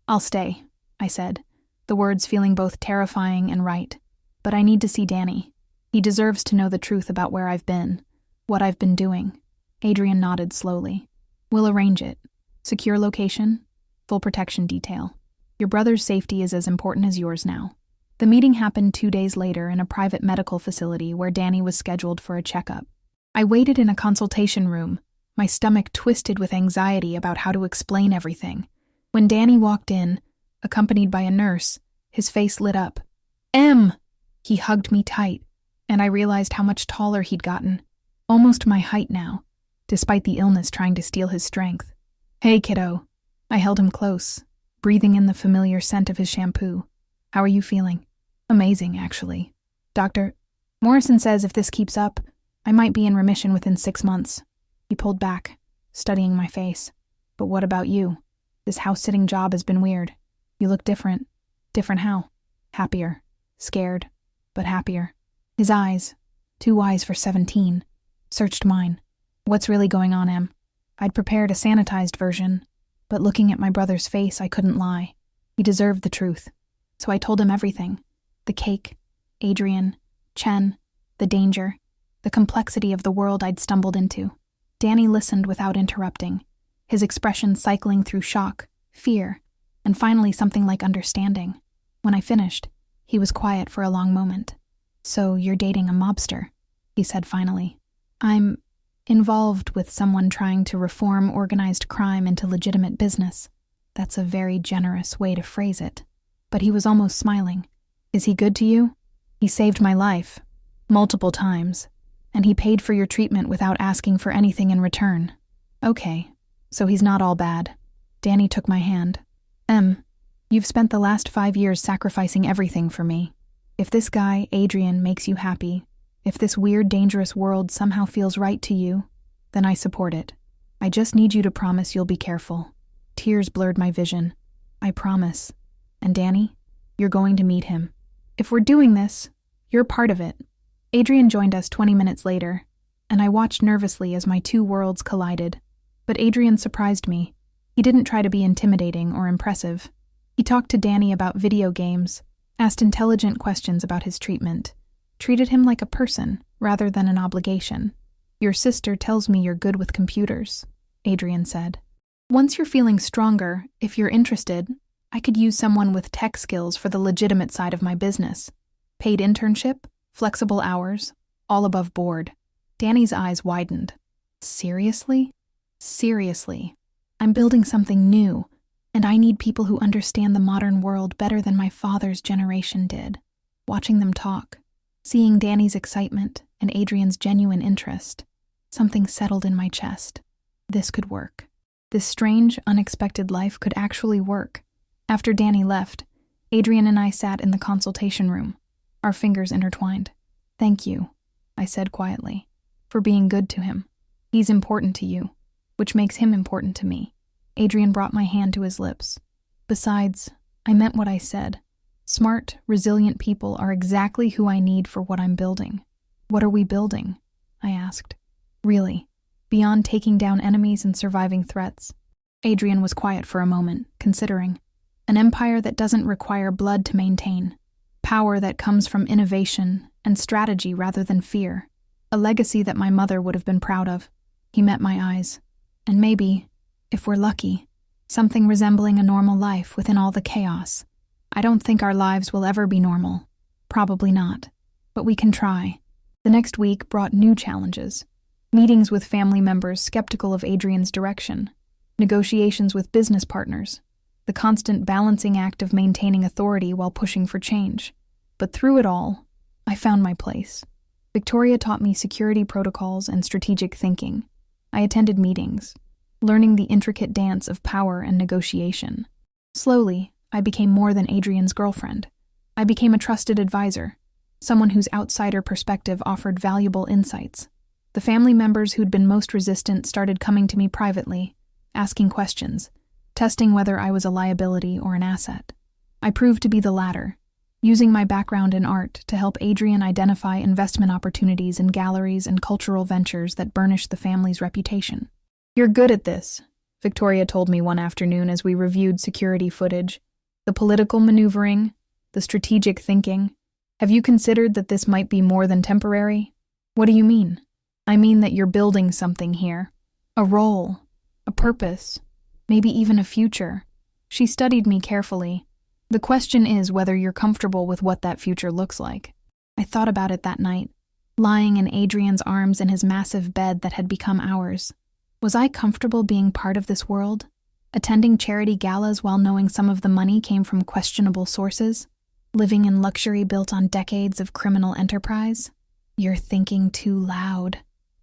I'll stay, I said, the words feeling both terrifying and right. But I need to see Danny. He deserves to know the truth about where I've been, what I've been doing. Adrian nodded slowly. We'll arrange it. Secure location, full protection detail. Your brother's safety is as important as yours now. The meeting happened 2 days later in a private medical facility where Danny was scheduled for a checkup. I waited in a consultation room, my stomach twisted with anxiety about how to explain everything. When Danny walked in, accompanied by a nurse, his face lit up. Em! He hugged me tight, and I realized how much taller he'd gotten. Almost my height now, despite the illness trying to steal his strength. Hey, kiddo. I held him close, breathing in the familiar scent of his shampoo. How are you feeling? Amazing, actually. Doctor, Morrison says if this keeps up, I might be in remission within 6 months. He pulled back, studying my face. But what about you? This house-sitting job has been weird. You look different. Different how? Happier. Scared, but happier. His eyes, too wise for 17, searched mine. What's really going on, Em? I'd prepared a sanitized version, but looking at my brother's face, I couldn't lie. He deserved the truth. So I told him everything. The cake, Adrian, Chen, the danger, the complexity of the world I'd stumbled into. Danny listened without interrupting, his expression cycling through shock, fear, and finally something like understanding. When I finished, he was quiet for a long moment. So you're dating a mobster, he said finally. I'm involved with someone trying to reform organized crime into legitimate business. That's a very generous way to phrase it. But he was almost smiling. Is he good to you? He saved my life. Multiple times. And he paid for your treatment without asking for anything in return. Okay, so he's not all bad. Danny took my hand. Em, you've spent the last 5 years sacrificing everything for me. If this guy, Adrian, makes you happy, if this weird, dangerous world somehow feels right to you, then I support it. I just need you to promise you'll be careful. Tears blurred my vision. I promise. And Danny, you're going to meet him. If we're doing this, you're part of it. Adrian joined us 20 minutes later, and I watched nervously as my two worlds collided. But Adrian surprised me. He didn't try to be intimidating or impressive. He talked to Danny about video games, asked intelligent questions about his treatment, treated him like a person rather than an obligation. Your sister tells me you're good with computers, Adrian said. Once you're feeling stronger, if you're interested, I could use someone with tech skills for the legitimate side of my business. Paid internship, flexible hours, all above board. Danny's eyes widened. Seriously? Seriously. I'm building something new, And I need people who understand the modern world better than my father's generation did. Watching them talk, seeing Danny's excitement and Adrian's genuine interest, something settled in my chest. This could work. This strange, unexpected life could actually work. After Danny left, Adrian and I sat in the consultation room, our fingers intertwined. "Thank you," I said quietly, "for being good to him. He's important to you, which makes him important to me." Adrian brought my hand to his lips. "Besides, I meant what I said. Smart, resilient people are exactly who I need for what I'm building." "What are we building?" I asked. "Really, beyond taking down enemies and surviving threats." Adrian was quiet for a moment, considering. "An empire that doesn't require blood to maintain. Power that comes from innovation and strategy rather than fear. A legacy that my mother would have been proud of." He met my eyes. "And maybe, if we're lucky, something resembling a normal life within all the chaos. I don't think our lives will ever be normal. Probably not. But we can try." The next week brought new challenges. Meetings with family members skeptical of Adrian's direction. Negotiations with business partners. The constant balancing act of maintaining authority while pushing for change. But through it all, I found my place. Victoria taught me security protocols and strategic thinking. I attended meetings, learning the intricate dance of power and negotiation. Slowly, I became more than Adrian's girlfriend. I became a trusted advisor, someone whose outsider perspective offered valuable insights. The family members who'd been most resistant started coming to me privately, asking questions, testing whether I was a liability or an asset. I proved to be the latter, using my background in art to help Adrian identify investment opportunities in galleries and cultural ventures that burnished the family's reputation. "You're good at this," Victoria told me one afternoon as we reviewed security footage. "The political maneuvering, the strategic thinking. Have you considered that this might be more than temporary?" "What do you mean?" "I mean that you're building something here. A role, a purpose, maybe even a future." She studied me carefully. "The question is whether you're comfortable with what that future looks like." I thought about it that night, lying in Adrian's arms in his massive bed that had become ours. Was I comfortable being part of this world? Attending charity galas while knowing some of the money came from questionable sources? Living in luxury built on decades of criminal enterprise? "You're thinking too loud,"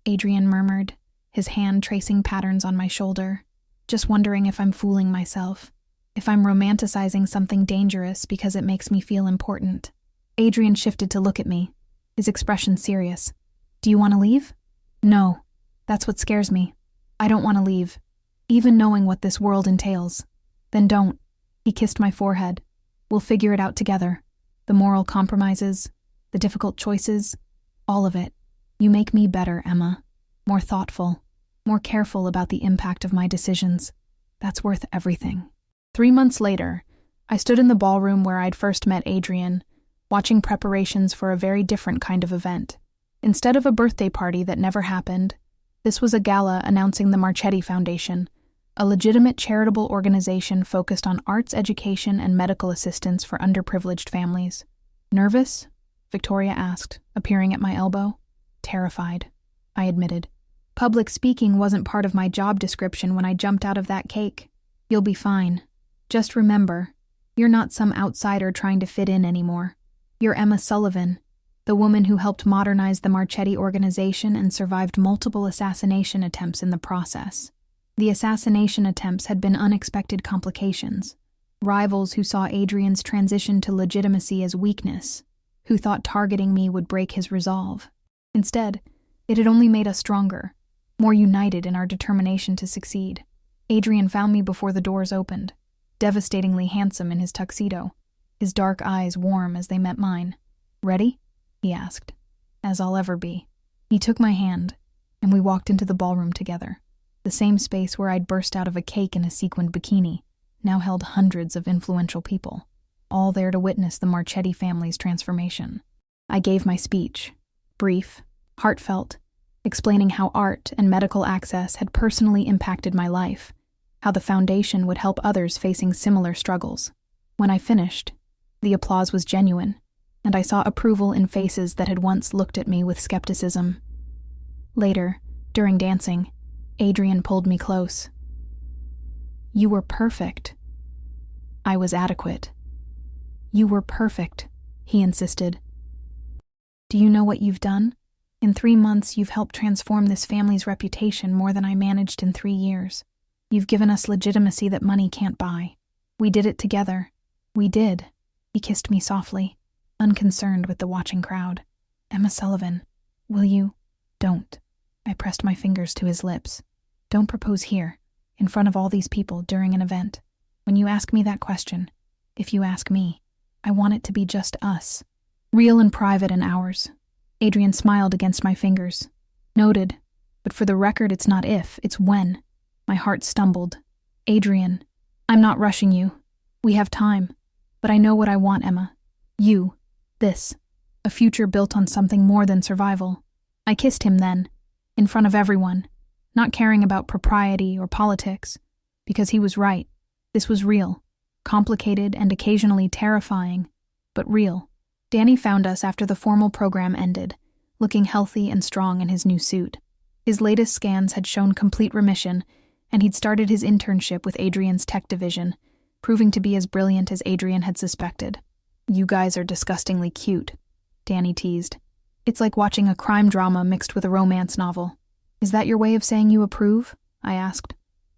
Adrian murmured, his hand tracing patterns on my shoulder. "Just wondering if I'm fooling myself. If I'm romanticizing something dangerous because it makes me feel important." Adrian shifted to look at me, his expression serious. "Do you want to leave?" "No, that's what scares me. I don't want to leave, even knowing what this world entails." "Then don't." He kissed my forehead. "We'll figure it out together. The moral compromises, the difficult choices, all of it. You make me better, Emma. More thoughtful, more careful about the impact of my decisions. That's worth everything." 3 months later, I stood in the ballroom where I'd first met Adrian, watching preparations for a very different kind of event. Instead of a birthday party that never happened, this was a gala announcing the Marchetti Foundation, a legitimate charitable organization focused on arts education and medical assistance for underprivileged families. "Nervous?" Victoria asked, appearing at my elbow. "Terrified," I admitted. "Public speaking wasn't part of my job description when I jumped out of that cake." "You'll be fine. Just remember, you're not some outsider trying to fit in anymore. You're Emma Sullivan, the woman who helped modernize the Marchetti organization and survived multiple assassination attempts in the process. The assassination attempts had been unexpected complications. Rivals who saw Adrian's transition to legitimacy as weakness, who thought targeting me would break his resolve. Instead, it had only made us stronger, more united in our determination to succeed. Adrian found me before the doors opened, devastatingly handsome in his tuxedo, his dark eyes warm as they met mine. "Ready?" he asked. "As I'll ever be." He took my hand, and we walked into the ballroom together. The same space where I'd burst out of a cake in a sequined bikini now held hundreds of influential people, all there to witness the Marchetti family's transformation. I gave my speech, brief, heartfelt, explaining how art and medical access had personally impacted my life, how the foundation would help others facing similar struggles. When I finished, the applause was genuine, and I saw approval in faces that had once looked at me with skepticism. Later, during dancing, Adrian pulled me close. "You were perfect," I was adequate. You were perfect, he insisted. Do you know what you've done? In 3 months, you've helped transform this family's reputation more than I managed in 3 years. You've given us legitimacy that money can't buy. We did it together. We did. He kissed me softly, unconcerned with the watching crowd. Emma Sullivan, will you? Don't. I pressed my fingers to his lips. Don't propose here, in front of all these people during an event. When you ask me that question, if you ask me, I want it to be just us. Real and private and ours. Adrian smiled against my fingers. Noted, but for the record, it's not if, it's when. My heart stumbled. Adrian, I'm not rushing you. We have time. But I know what I want, Emma. You. This. A future built on something more than survival. I kissed him then, in front of everyone, not caring about propriety or politics, because he was right. This was real. Complicated and occasionally terrifying, but real. Danny found us after the formal program ended, looking healthy and strong in his new suit. His latest scans had shown complete remission, and he'd started his internship with Adrian's tech division, proving to be as brilliant as Adrian had suspected. You guys are disgustingly cute, Danny teased. It's like watching a crime drama mixed with a romance novel. Is that your way of saying you approve? I asked.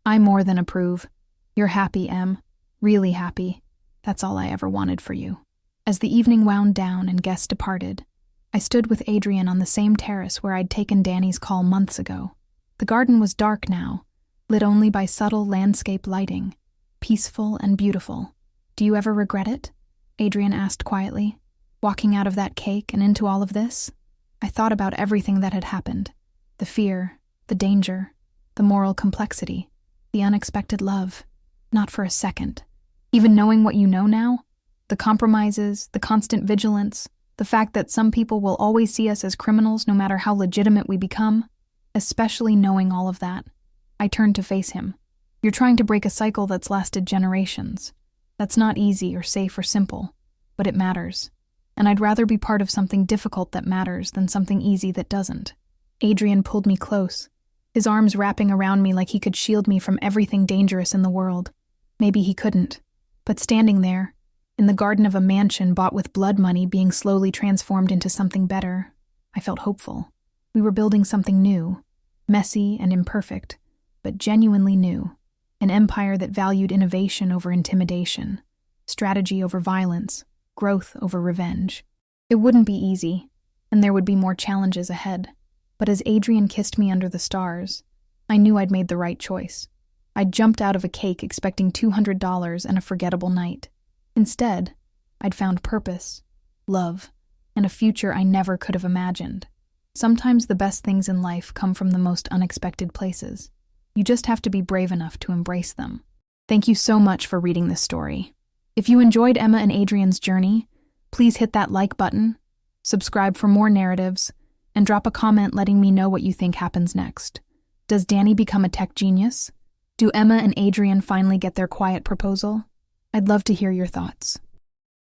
I more than approve. You're happy, Em. Really happy. That's all I ever wanted for you. As the evening wound down and guests departed, I stood with Adrian on the same terrace where I'd taken Danny's call months ago. The garden was dark now, lit only by subtle landscape lighting, peaceful and beautiful. Do you ever regret it? Adrian asked quietly, walking out of that cake and into all of this. I thought about everything that had happened. The fear, the danger, the moral complexity, the unexpected love. Not for a second. Even knowing what you know now, the compromises, the constant vigilance, the fact that some people will always see us as criminals no matter how legitimate we become, especially knowing all of that, I turned to face him. You're trying to break a cycle that's lasted generations. That's not easy or safe or simple, but it matters. And I'd rather be part of something difficult that matters than something easy that doesn't. Adrian pulled me close, his arms wrapping around me like he could shield me from everything dangerous in the world. Maybe he couldn't, but standing there, in the garden of a mansion bought with blood money being slowly transformed into something better, I felt hopeful. We were building something new, messy and imperfect, but genuinely new. An empire that valued innovation over intimidation, strategy over violence, growth over revenge. It wouldn't be easy, and there would be more challenges ahead. But as Adrian kissed me under the stars, I knew I'd made the right choice. I'd jumped out of a cake expecting $200 and a forgettable night. Instead, I'd found purpose, love, and a future I never could have imagined. Sometimes the best things in life come from the most unexpected places. You just have to be brave enough to embrace them. Thank you so much for reading this story. If you enjoyed Emma and Adrian's journey, please hit that like button, subscribe for more narratives, and drop a comment letting me know what you think happens next. Does Danny become a tech genius? Do Emma and Adrian finally get their quiet proposal? I'd love to hear your thoughts.